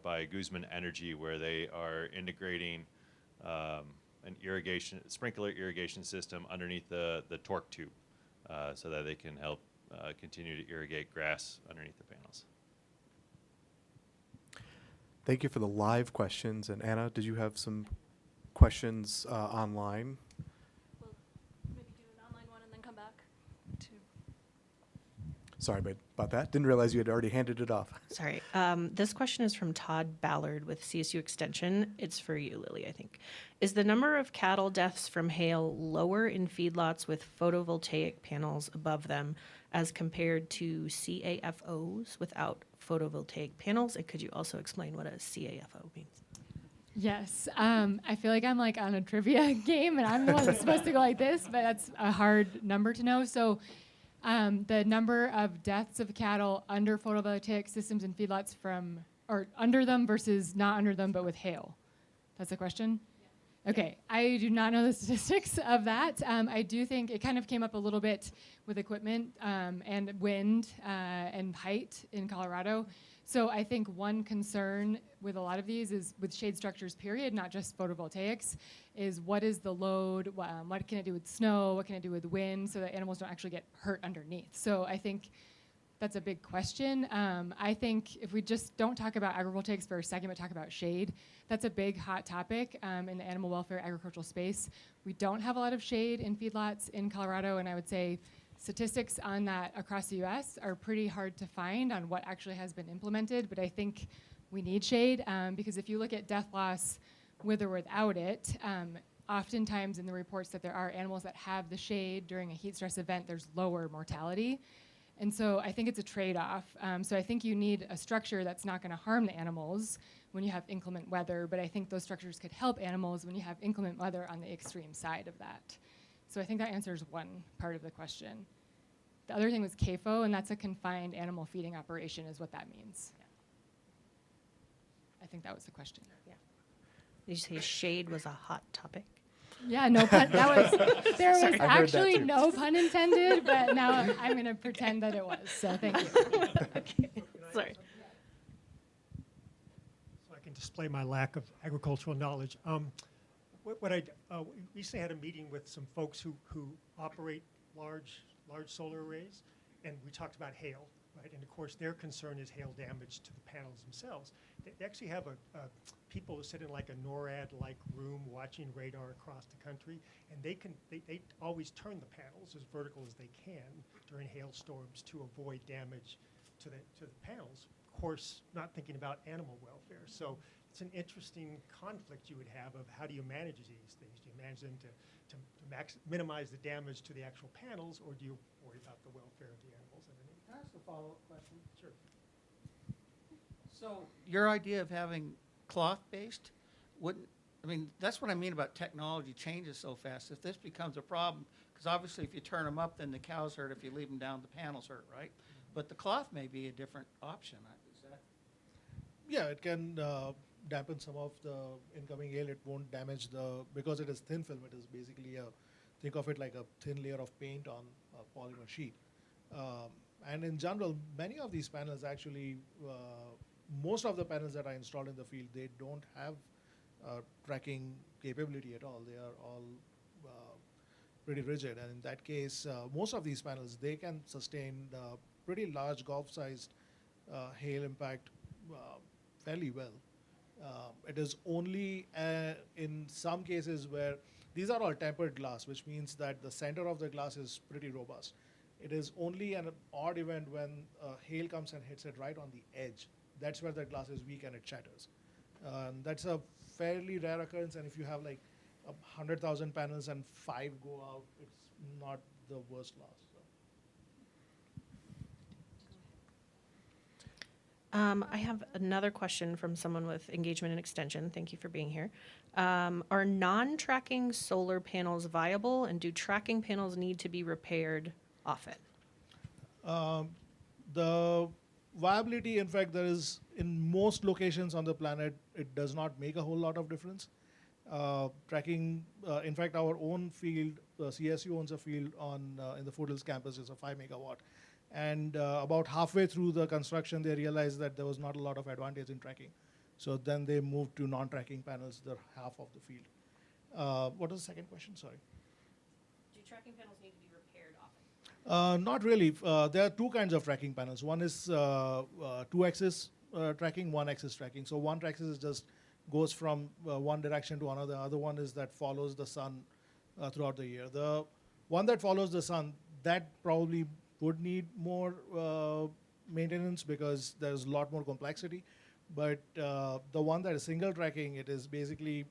by Guzman Energy, where they are integrating an sprinkler irrigation system underneath the torque tube, so that they can help continue to irrigate grass underneath the panels. Thank you for the live questions. And Anna, did you have some questions online? We'll maybe do an online one and then come back to. Sorry about that. Didn't realize you had already handed it off. Sorry. This question is from Todd Ballard with CSU Extension. It's for you, Lily, I think. Is the number of cattle deaths from hail lower in feedlots with photovoltaic panels above them as compared to CAFOs without photovoltaic panels? And could you also explain what a CAFO means? Yes. I feel like I'm like on a trivia game, and I'm the one that's supposed to go like this, but that's a hard number to know. So the number of deaths of cattle under photovoltaic systems and feedlots or under them versus not under them, but with hail. That's the question? Yeah. Okay. I do not know the statistics of that. I do think it kind of came up a little bit with equipment and wind and height in Colorado. So I think one concern with a lot of these is with shade structures, period, not just photovoltaics, is what is the load, what can it do with snow, what can it do with wind, so that animals don't actually get hurt underneath. So I think that's a big question. I think if we just don't talk about agrivoltaics for a second, but talk about shade, that's a big hot topic in the animal welfare agricultural space. We don't have a lot of shade in feedlots in Colorado, and I would say statistics on that across the U.S. are pretty hard to find on what actually has been implemented, but I think we need shade because if you look at death loss with or without it, oftentimes in the reports that there are animals that have the shade during a heat stress event, there's lower mortality. And so I think it's a trade-off. So I think you need a structure that's not going to harm the animals when you have inclement weather, but I think those structures could help animals when you have inclement weather on the extreme side of that. So I think that answers one part of the question. The other thing was CAFO, and that's a confined animal feeding operation is what that means. Yeah. I think that was the question. Yeah. Did you say shade was a hot topic? Yeah, no pun. There was actually no pun intended, but now I'm going to pretend that it was. So thank you. Okay. Sorry. So I can display my lack of agricultural knowledge. We recently had a meeting with some folks who operate large solar arrays, and we talked about hail, right? And of course, their concern is hail damage to the panels themselves. They actually have a people sit in like a NORAD-like room watching radar across the country, and they always turn the panels as vertical as they can during hailstorms to avoid damage to the panels. Of course, not thinking about animal welfare. So it's an interesting conflict you would have of how do you manage these things? Do you manage them to minimize the damage to the actual panels, or do you worry about the welfare of the animals underneath? Can I ask a follow-up question? Sure. So your idea of having cloth-based wouldn't, I mean, that's what I mean about technology changes so fast. If this becomes a problem, because obviously if you turn them up, then the cows hurt. If you leave them down, the panels hurt, right? But the cloth may be a different option. Is that? Yeah, it can dampen some of the incoming hail. It won't damage because it is thin film, it is basically think of it like a thin layer of paint on a polymer sheet. And in general, many of these panels actually, most of the panels that are installed in the field, they don't have tracking capability at all. They are all pretty rigid. And in that case, most of these panels, they can sustain pretty large golf-sized hail impact fairly well. It is only in some cases where these are all tempered glass, which means that the center of the glass is pretty robust. It is only an odd event when hail comes and hits it right on the edge. That's where the glass is weak and it shatters. That's a fairly rare occurrence, and if you have like 100,000 panels and 5 go out, it's not the worst loss. I have another question from someone with engagement and extension. Thank you for being here. Are non-tracking solar panels viable, and do tracking panels need to be repaired often? The viability, in fact, there is in most locations on the planet, it does not make a whole lot of difference. Tracking, in fact, our own field, CSU owns a field in the Foothills campus. It's a 5 megawatt. And about halfway through the construction, they realized that there was not a lot of advantage in tracking. So then they moved to non-tracking panels, the half of the field. What was the second question? Sorry. Do tracking panels need to be repaired often? Not really. There are 2 kinds of tracking panels. One is 2-axis tracking, 1-axis tracking. So 1 axis is just goes from one direction to another. The other one is that follows the sun throughout the year. The one that follows the sun, that probably would need more maintenance because there's a lot more complexity. But the one that is single tracking, it is basically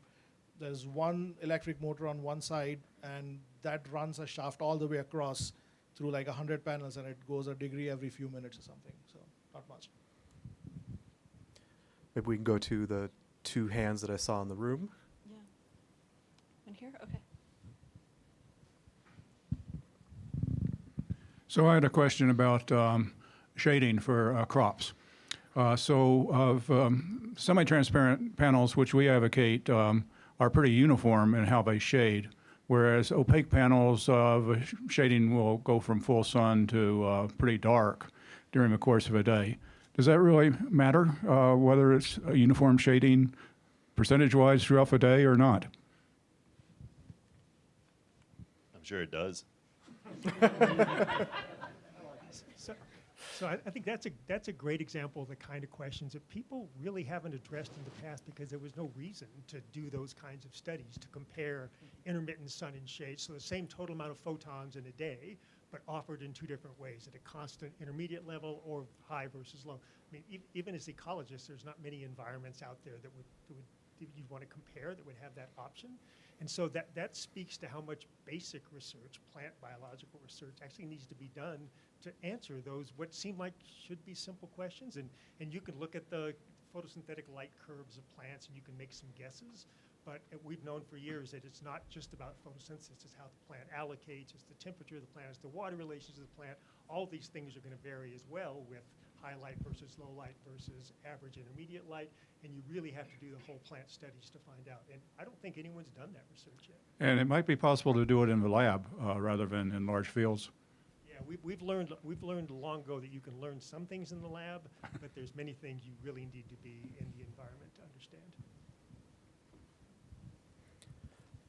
there's one electric motor on one side, and that runs a shaft all the way across through like 100 panels, and it goes a degree every few minutes or something. So not much. Maybe we can go to the 2 hands that I saw in the room. Yeah. In here? Okay. So I had a question about shading for crops. So of semi-transparent panels, which we advocate, are pretty uniform in how they shade, whereas opaque panels, the shading will go from full sun to pretty dark during the course of a day. Does that really matter, whether it's a uniform shading percentage-wise throughout the day or not? I'm sure it does. So I think that's a great example of the kind of questions that people really haven't addressed in the past because there was no reason to do those kinds of studies to compare intermittent sun and shade. So the same total amount of photons in a day, but offered in 2 different ways, at a constant intermediate level or high versus low. I mean, even as ecologists, there's not many environments out there that you'd want to compare that would have that option. And so that speaks to how much basic research, plant biological research, actually needs to be done to answer those what seem like should be simple questions. And you can look at the photosynthetic light curves of plants and you can make some guesses. But we've known for years that it's not just about photosynthesis, it's how the plant allocates, it's the temperature of the plant, it's the water relations of the plant. All these things are going to vary as well with high light versus low light versus average intermediate light, and you really have to do the whole plant studies to find out. And I don't think anyone's done that research yet. And it might be possible to do it in the lab rather than in large fields. Yeah, we've learned long ago that you can learn some things in the lab, but there's many things you really need to be in the environment to understand.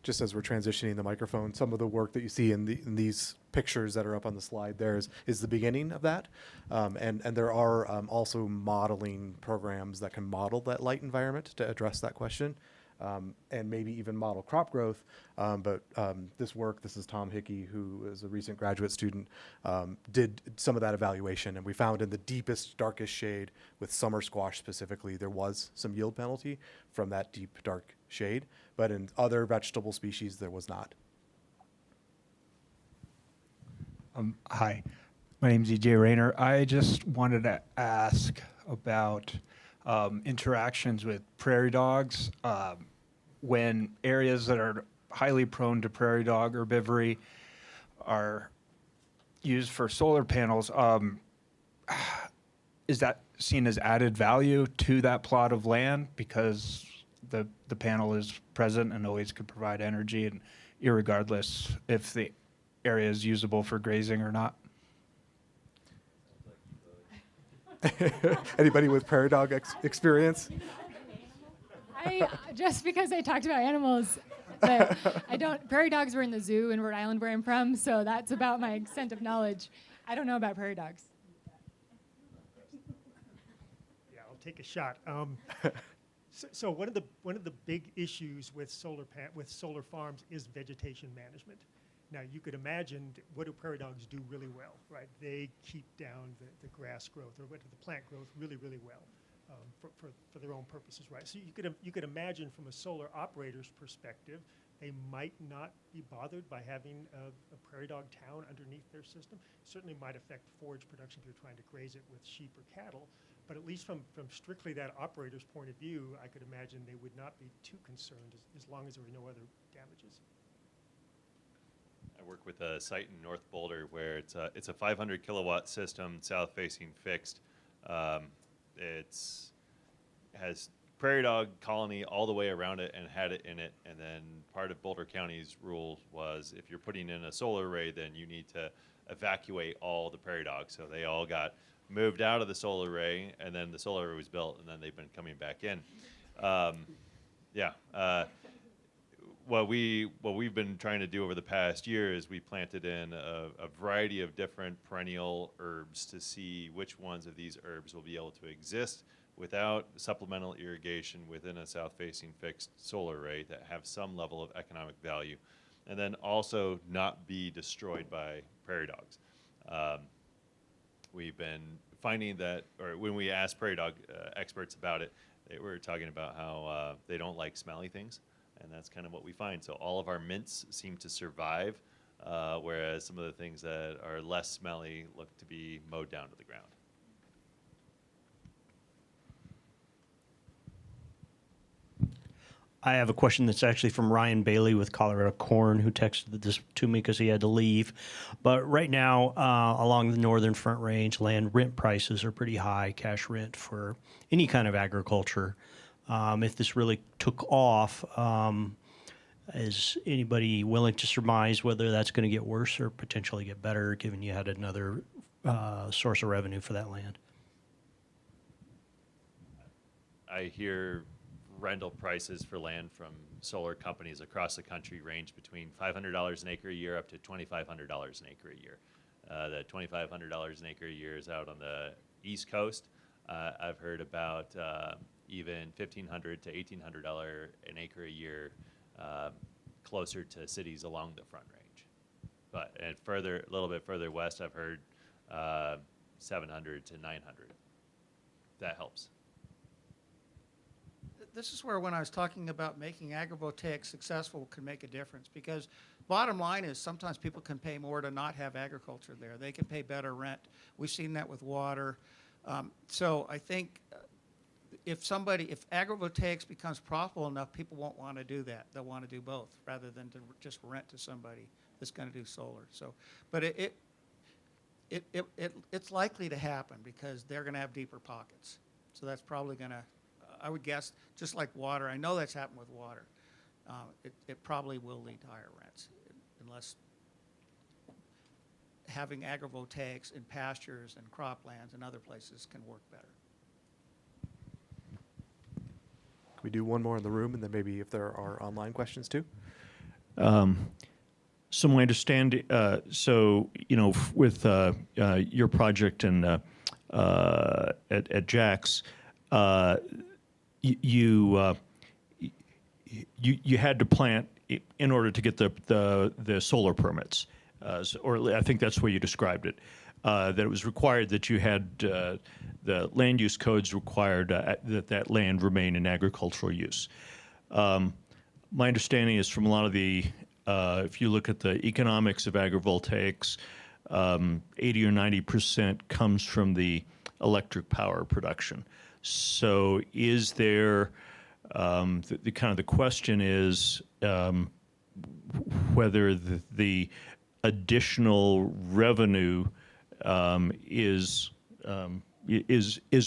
just as we're transitioning the microphone, some of the work that you see in these pictures that are up on the slide there is the beginning of that. And there are also modeling programs that can model that light environment to address that question. And maybe even model crop growth. But this is Tom Hickey, who is a recent graduate student, did some of that evaluation. And we found in the deepest, darkest shade with summer squash specifically, there was some yield penalty from that deep, dark shade. But in other vegetable species, there was not. Hi, my name's EJ Rayner. I just wanted to ask about interactions with prairie dogs when areas that are highly prone to prairie dog herbivory are used for solar panels. Is that seen as added value to that plot of land because the panel is present and always could provide energy, and irregardless if the area is usable for grazing or not? Anybody with prairie dog experience? Just because I talked about animals, but prairie dogs were in the zoo in Rhode Island where I'm from, so that's about my extent of knowledge. I don't know about prairie dogs. Yeah, I'll take a shot. So one of the big issues with solar farms is vegetation management. Now you could imagine what do prairie dogs do really well, right? They keep down the grass growth or the plant growth really, really well for their own purposes, right? So you could imagine from a solar operator's perspective, they might not be bothered by having a prairie dog town underneath their system. Certainly might affect forage production if you're trying to graze it with sheep or cattle. But at least from strictly that operator's point of view, I could imagine they would not be too concerned as long as there were no other damages. I work with a site in North Boulder where it's a 500 kilowatt system, south facing fixed. It's has prairie dog colony all the way around it and had it in it. And then part of Boulder County's rule was if you're putting in a solar array, then you need to evacuate all the prairie dogs. So they all got moved out of the solar array, and then the solar array was built, and then they've been coming back in. What we've been trying to do over the past year is we planted in a variety of different perennial herbs to see which ones of these herbs will be able to exist without supplemental irrigation within a south-facing fixed solar array that have some level of economic value, and then also not be destroyed by prairie dogs. We've been finding that, or when we asked prairie dog experts about it, they were talking about how they don't like smelly things, and that's kind of what we find. So all of our mints seem to survive, whereas some of the things that are less smelly look to be mowed down to the ground. I have a question that's actually from Ryan Bailey with Colorado Corn, who texted this to me because he had to leave. But right now, along the Northern Front Range, land rent prices are pretty high, cash rent for any kind of agriculture. If this really took off, is anybody willing to surmise whether that's going to get worse or potentially get better, given you had another source of revenue for that land? I hear rental prices for land from solar companies across the country range between $500 an acre a year up to $2,500 an acre a year. The $2,500 an acre a year is out on the East Coast. I've heard about even $1,500 to $1,800 an acre a year closer to cities along the Front Range. But a little bit further west, I've heard 700 to 900. That helps. This is where when I was talking about making agrivoltaics successful could make a difference, because bottom line is sometimes people can pay more to not have agriculture there. They can pay better rent. We've seen that with water. So I think if agrivoltaics becomes profitable enough, people won't want to do that. They'll want to do both rather than to just rent to somebody that's going to do solar. So, but it's likely to happen because they're going to have deeper pockets. So that's probably going to, I would guess, just like water. I know that's happened with water. It probably will lead to higher rents unless having agrivoltaics in pastures and croplands and other places can work better. Can we do one more in the room, and then maybe if there are online questions too? So my understanding, with your project and at Jack's, you had to plant in order to get the solar permits, or I think that's where you described it. That it was required that you had the land use codes required that land remain in agricultural use. My understanding is from a lot of the, if you look at the economics of agrivoltaics, 80 or 90% comes from the electric power production. So is there, the kind of the question is whether the additional revenue is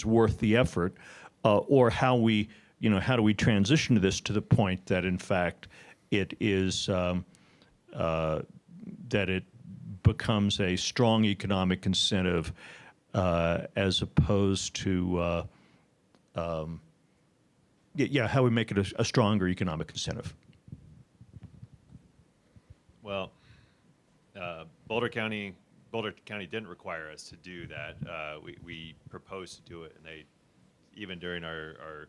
worth the effort, or how do we transition to this to the point that in fact it is that it becomes a strong economic incentive as opposed to how we make it a stronger economic incentive. Well, Boulder County didn't require us to do that. We proposed to do it, and they, even during our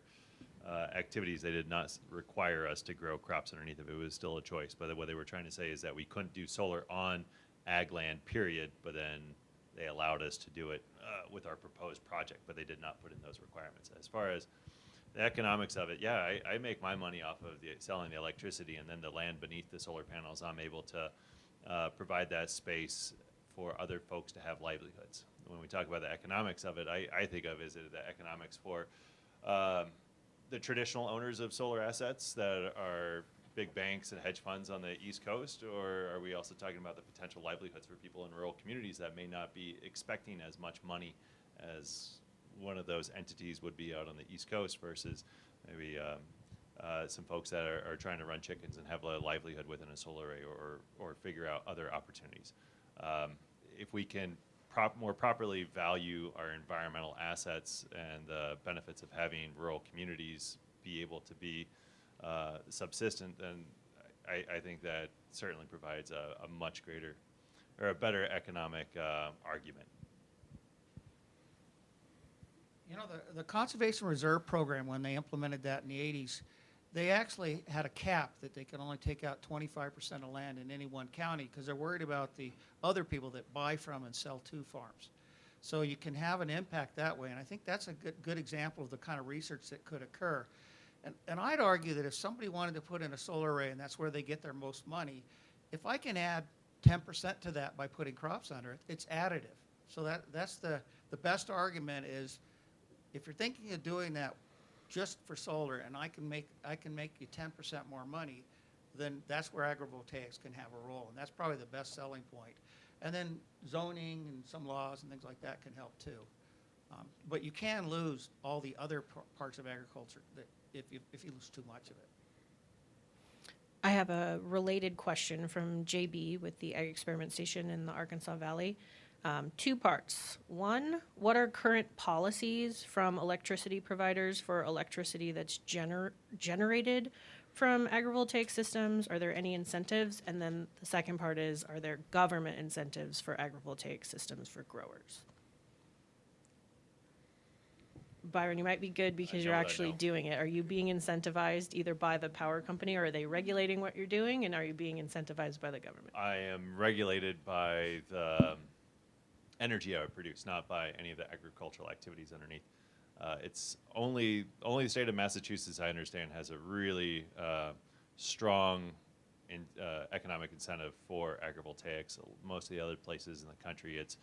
activities, they did not require us to grow crops underneath of it. It was still a choice. But what they were trying to say is that we couldn't do solar on ag land, period. But then they allowed us to do it with our proposed project, but they did not put in those requirements. As far as the economics of it, yeah, I make my money off of selling the electricity, and then the land beneath the solar panels, I'm able to provide that space for other folks to have livelihoods. When we talk about the economics of it, I think of is it the economics for the traditional owners of solar assets that are big banks and hedge funds on the East Coast, or are we also talking about the potential livelihoods for people in rural communities that may not be expecting as much money as one of those entities would be out on the East Coast versus maybe some folks that are trying to run chickens and have a livelihood within a solar array, or figure out other opportunities. If we can more properly value our environmental assets and the benefits of having rural communities be able to be subsistent, then I think that certainly provides a much greater or a better economic argument. You know, the Conservation Reserve Program, when they implemented that in the 80s, they actually had a cap that they could only take out 25% of land in any one county because they're worried about the other people that buy from and sell to farms. So you can have an impact that way, and I think that's a good example of the kind of research that could occur. And I'd argue that if somebody wanted to put in a solar array and that's where they get their most money, if I can add 10% to that by putting crops under it, it's additive. So that's the best argument is if you're thinking of doing that just for solar, and I can make you 10% more money, then that's where agrivoltaics can have a role, and that's probably the best selling point. And then zoning and some laws and things like that can help too. But you can lose all the other parts of agriculture that if you lose too much of it. I have a related question from JB with the Ag Experiment Station in the Arkansas Valley. 2 parts. One, what are current policies from electricity providers for electricity that's generated from agrivoltaic systems? Are there any incentives? And then the second part is, are there government incentives for agrivoltaic systems for growers? Byron, you might be good because you're actually doing it. Are you being incentivized either by the power company, or are they regulating what you're doing? And are you being incentivized by the government? I am regulated by the energy I would produce, not by any of the agricultural activities underneath. It's only the state of Massachusetts, I understand, has a really strong economic incentive for agrivoltaics. Most of the other places in the country, it's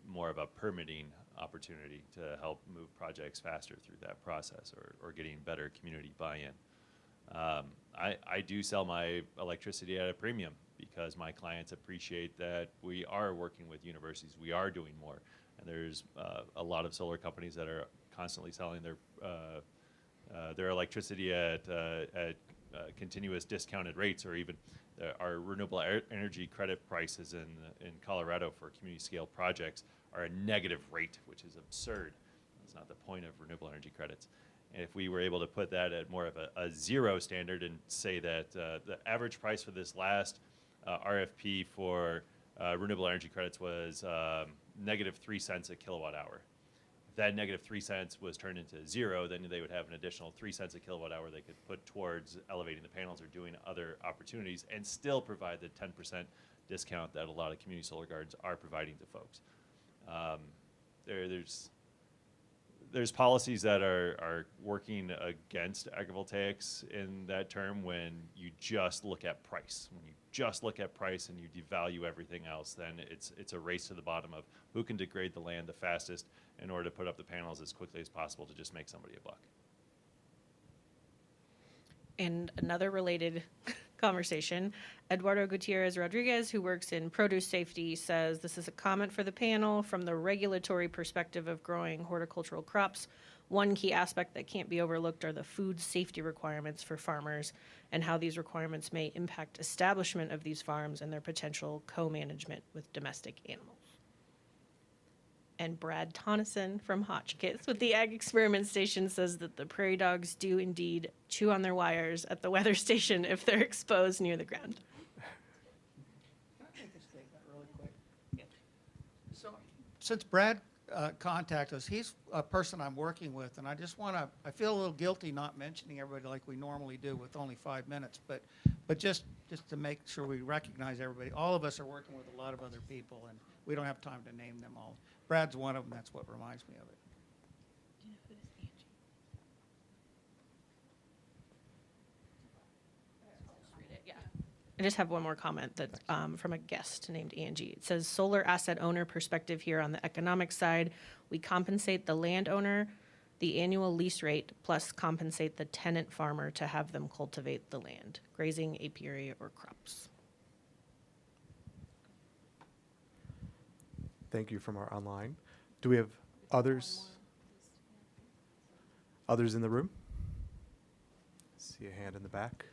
more of a permitting opportunity to help move projects faster through that process, or getting better community buy-in. I do sell my electricity at a premium because my clients appreciate that we are working with universities, we are doing more, and there's a lot of solar companies that are constantly selling their electricity at continuous discounted rates, or even our renewable energy credit prices in Colorado for community scale projects are a negative rate, which is absurd. That's not the point of renewable energy credits. And if we were able to put that at more of a zero standard and say that the average price for this last RFP for renewable energy credits was -3 cents a kilowatt hour. If that -3 cents was turned into zero, then they would have an additional 3 cents a kilowatt hour they could put towards elevating the panels or doing other opportunities and still provide the 10% discount that a lot of community solar gardens are providing to folks. There's policies that are working against agrivoltaics in that term when you just look at price. When you just look at price and you devalue everything else, then it's a race to the bottom of who can degrade the land the fastest in order to put up the panels as quickly as possible to just make somebody a buck. And another related conversation, Eduardo Gutierrez Rodriguez, who works in produce safety, says this is a comment for the panel. From the regulatory perspective of growing horticultural crops, one key aspect that can't be overlooked are the food safety requirements for farmers and how these requirements may impact establishment of these farms and their potential co-management with domestic animals. And Brad Tonneson from Hotchkiss with the Ag Experiment Station says that the prairie dogs do indeed chew on their wires at the weather station if they're exposed near the ground. Can I make a statement really quick? So, since Brad contacted us, he's a person I'm working with, and I just want to, I feel a little guilty not mentioning everybody like we normally do with only 5 minutes, but just to make sure we recognize everybody. All of us are working with a lot of other people, and we don't have time to name them all. Brad's one of them. That's what reminds me of it. I just have one more comment that from a guest named Angie. It says, solar asset owner perspective here on the economic side. We compensate the landowner, the annual lease rate, plus compensate the tenant farmer to have them cultivate the land, grazing, apiary, or crops. Thank you from our online. Do we have others? Others in the room? See a hand in the back.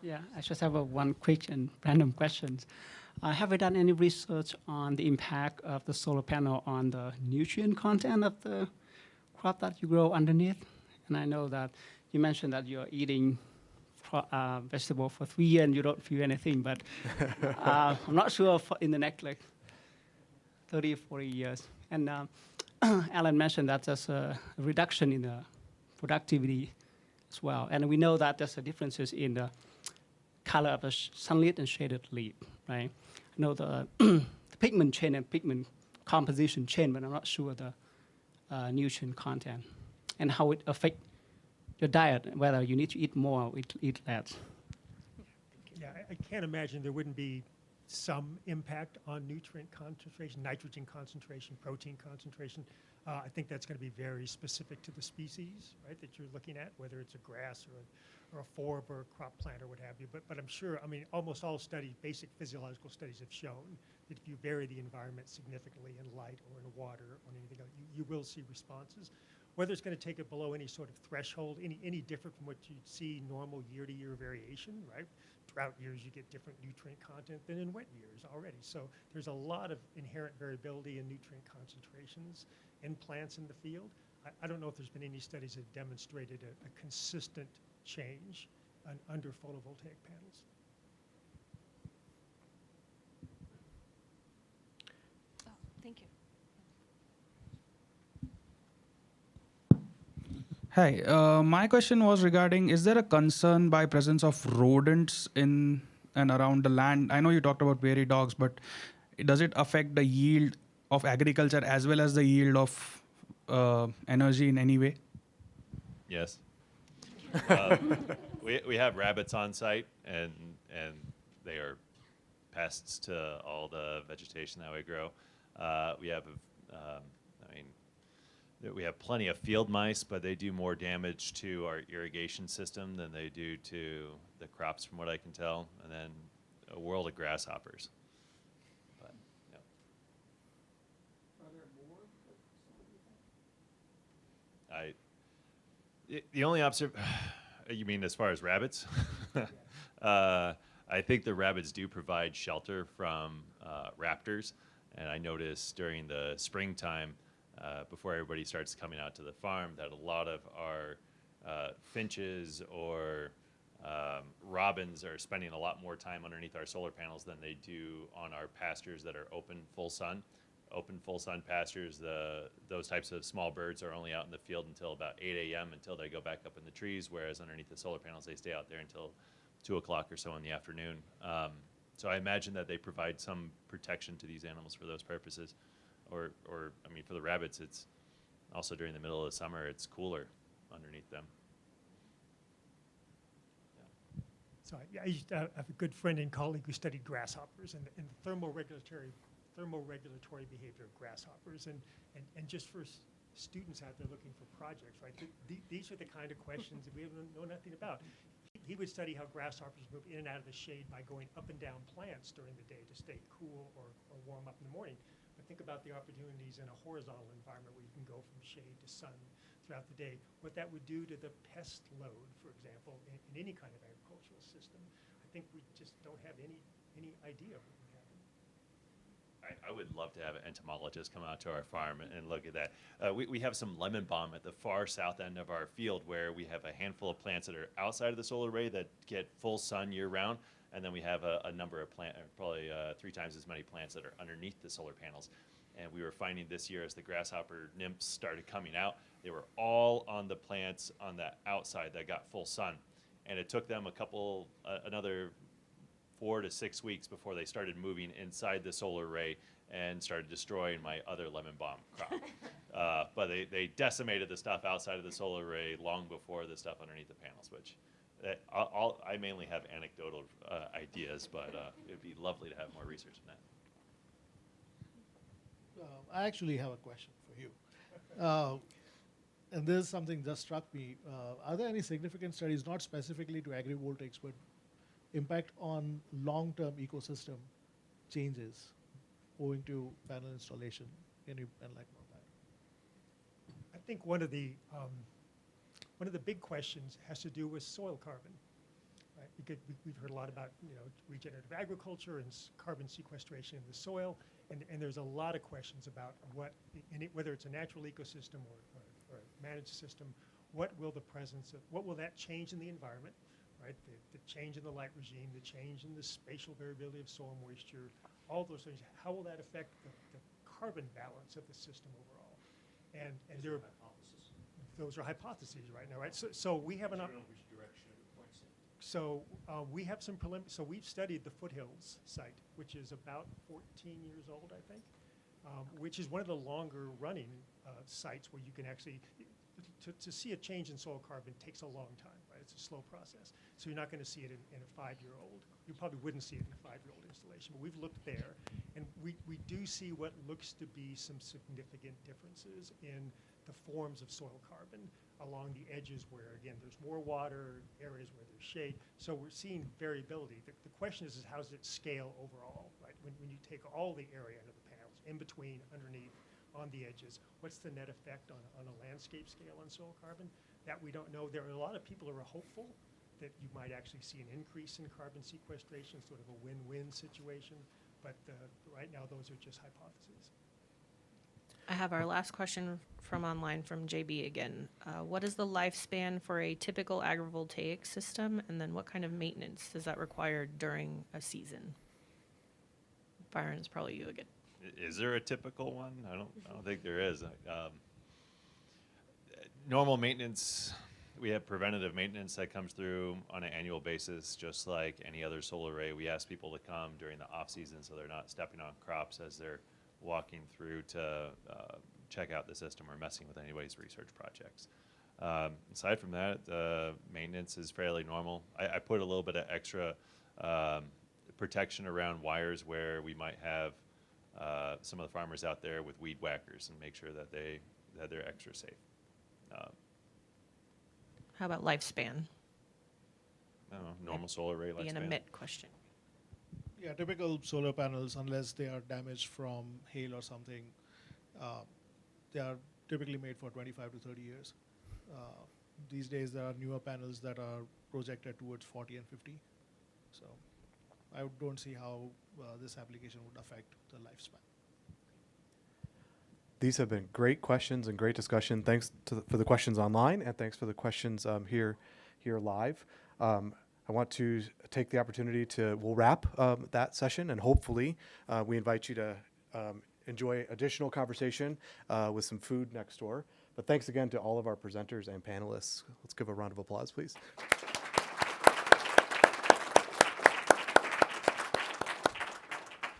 Yeah, I just have one quick and random question. Have you done any research on the impact of the solar panel on the nutrient content of the crop that you grow underneath? And I know that you mentioned that you're eating vegetable for 3 years and you don't feel anything, but I'm not sure in the next 30 or 40 years. And Alan mentioned that there's a reduction in the productivity as well. And we know that there's a differences in the color of the sunlit and shaded leaf, right? I know the, the pigment chain and pigment composition chain, but I'm not sure the nutrient content and how it affects your diet, whether you need to eat more or eat less. Yeah, I can't imagine there wouldn't be some impact on nutrient concentration, nitrogen concentration, protein concentration. I think that's going to be very specific to the species, right, that you're looking at, whether it's a grass or a forb or a crop plant or what have you. But I'm sure, I mean, almost all studies, basic physiological studies have shown that if you vary the environment significantly in light or in water or in anything else, you will see responses. Whether it's going to take it below any sort of threshold, any different from what you'd see normal year-to-year variation, right? Drought years, you get different nutrient content than in wet years already. So there's a lot of inherent variability in nutrient concentrations in plants in the field. I don't know if there's been any studies that demonstrated a consistent change under photovoltaic panels. Oh, thank you. Hi, my question was regarding, is there a concern by presence of rodents in and around the land? I know you talked about prairie dogs, but does it affect the yield of agriculture as well as the yield of energy in any way? Yes. We have rabbits on site, and they are pests to all the vegetation that we grow. We have, we have plenty of field mice, but they do more damage to our irrigation system than they do to the crops, from what I can tell, and then a world of grasshoppers. But, yeah. Are there more? The only you mean as far as rabbits? I think the rabbits do provide shelter from raptors, and I noticed during the springtime before everybody starts coming out to the farm, that a lot of our finches or robins are spending a lot more time underneath our solar panels than they do on our pastures that are open full sun. Open full sun pastures, those types of small birds are only out in the field until about 8 a.m. until they go back up in the trees, whereas underneath the solar panels they stay out there until 2 o'clock or so in the afternoon. So I imagine that they provide some protection to these animals for those purposes. Or I mean, for the rabbits, it's also during the middle of the summer, it's cooler underneath them. So I used to have a good friend and colleague who studied grasshoppers and the thermoregulatory behavior of grasshoppers. And just for students out there looking for projects, right? These are the kind of questions that we know nothing about. He would study how grasshoppers move in and out of the shade by going up and down plants during the day to stay cool or warm up in the morning. But think about the opportunities in a horizontal environment where you can go from shade to sun throughout the day, what that would do to the pest load, for example, in any kind of agricultural system. I think we just don't have any idea what would happen. I would love to have an entomologist come out to our farm and look at that. We have some lemon balm at the far south end of our field where we have a handful of plants that are outside of the solar array that get full sun year round, and then we have a number of plants, probably 3 times as many plants that are underneath the solar panels. And we were finding this year as the grasshopper nymphs started coming out, they were all on the plants on the outside that got full sun. And it took them another 4 to 6 weeks before they started moving inside the solar array and started destroying my other lemon balm crop. But they decimated the stuff outside of the solar array long before the stuff underneath the panels, which I mainly have anecdotal ideas, but it'd be lovely to have more research on that. I actually have a question for you. And this is something that struck me. Are there any significant studies, not specifically to agrivoltaics, but impact on long-term ecosystem changes owing to panel installation? Can you enlighten on that? I think one of the big questions has to do with soil carbon. Right? Because we've heard a lot about regenerative agriculture and carbon sequestration in the soil, and there's a lot of questions about whether it's a natural ecosystem or a managed system. What will that change in the environment? Right? The change in the light regime, the change in the spatial variability of soil moisture, all those things. How will that affect the carbon balance of the system overall? And those are hypotheses right now, right? So we have we have some so we've studied the Foothills site, which is about 14 years old, I think, which is one of the longer running sites where you can actually, to see a change in soil carbon takes a long time, right? It's a slow process. So you're not going to see it in a 5-year-old. You probably wouldn't see it in a 5-year-old installation, but we've looked there, and we do see what looks to be some significant differences in the forms of soil carbon along the edges where, again, there's more water, areas where there's shade. So we're seeing variability. The question is how does it scale overall, right? When you take all the area under the panels, in between, underneath, on the edges, what's the net effect on a landscape scale on soil carbon? That we don't know. There are a lot of people who are hopeful that you might actually see an increase in carbon sequestration, sort of a win-win situation, but right now those are just hypotheses. I have our last question from online from JB again. What is the lifespan for a typical agrivoltaic system, and then what kind of maintenance does that require during a season? Byron, it's probably you again. Is there a typical one? I don't think there is. Normal maintenance, we have preventative maintenance that comes through on an annual basis, just like any other solar array. We ask people to come during the off season so they're not stepping on crops as they're walking through to check out the system or messing with anybody's research projects. Aside from that, maintenance is fairly normal. I put a little bit of extra protection around wires where we might have some of the farmers out there with weed whackers and make sure that they're extra safe. How about lifespan? I don't know, normal solar array lifespan. Being a MIT question. Yeah, typical solar panels, unless they are damaged from hail or something, they are typically made for 25 to 30 years. These days, there are newer panels that are projected towards 40 and 50. So I don't see how this application would affect the lifespan. these have been great questions and great discussion. Thanks for the questions online, and thanks for the questions here live. I want to take the opportunity we'll wrap that session, and hopefully we invite you to enjoy additional conversation with some food next door. But thanks again to all of our presenters and panelists. Let's give a round of applause, please.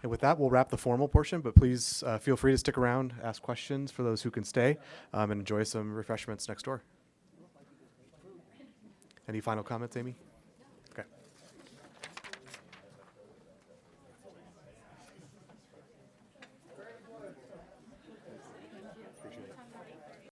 And with that, we'll wrap the formal portion, but please feel free to stick around, ask questions for those who can stay, and enjoy some refreshments next door. Any final comments, Amy?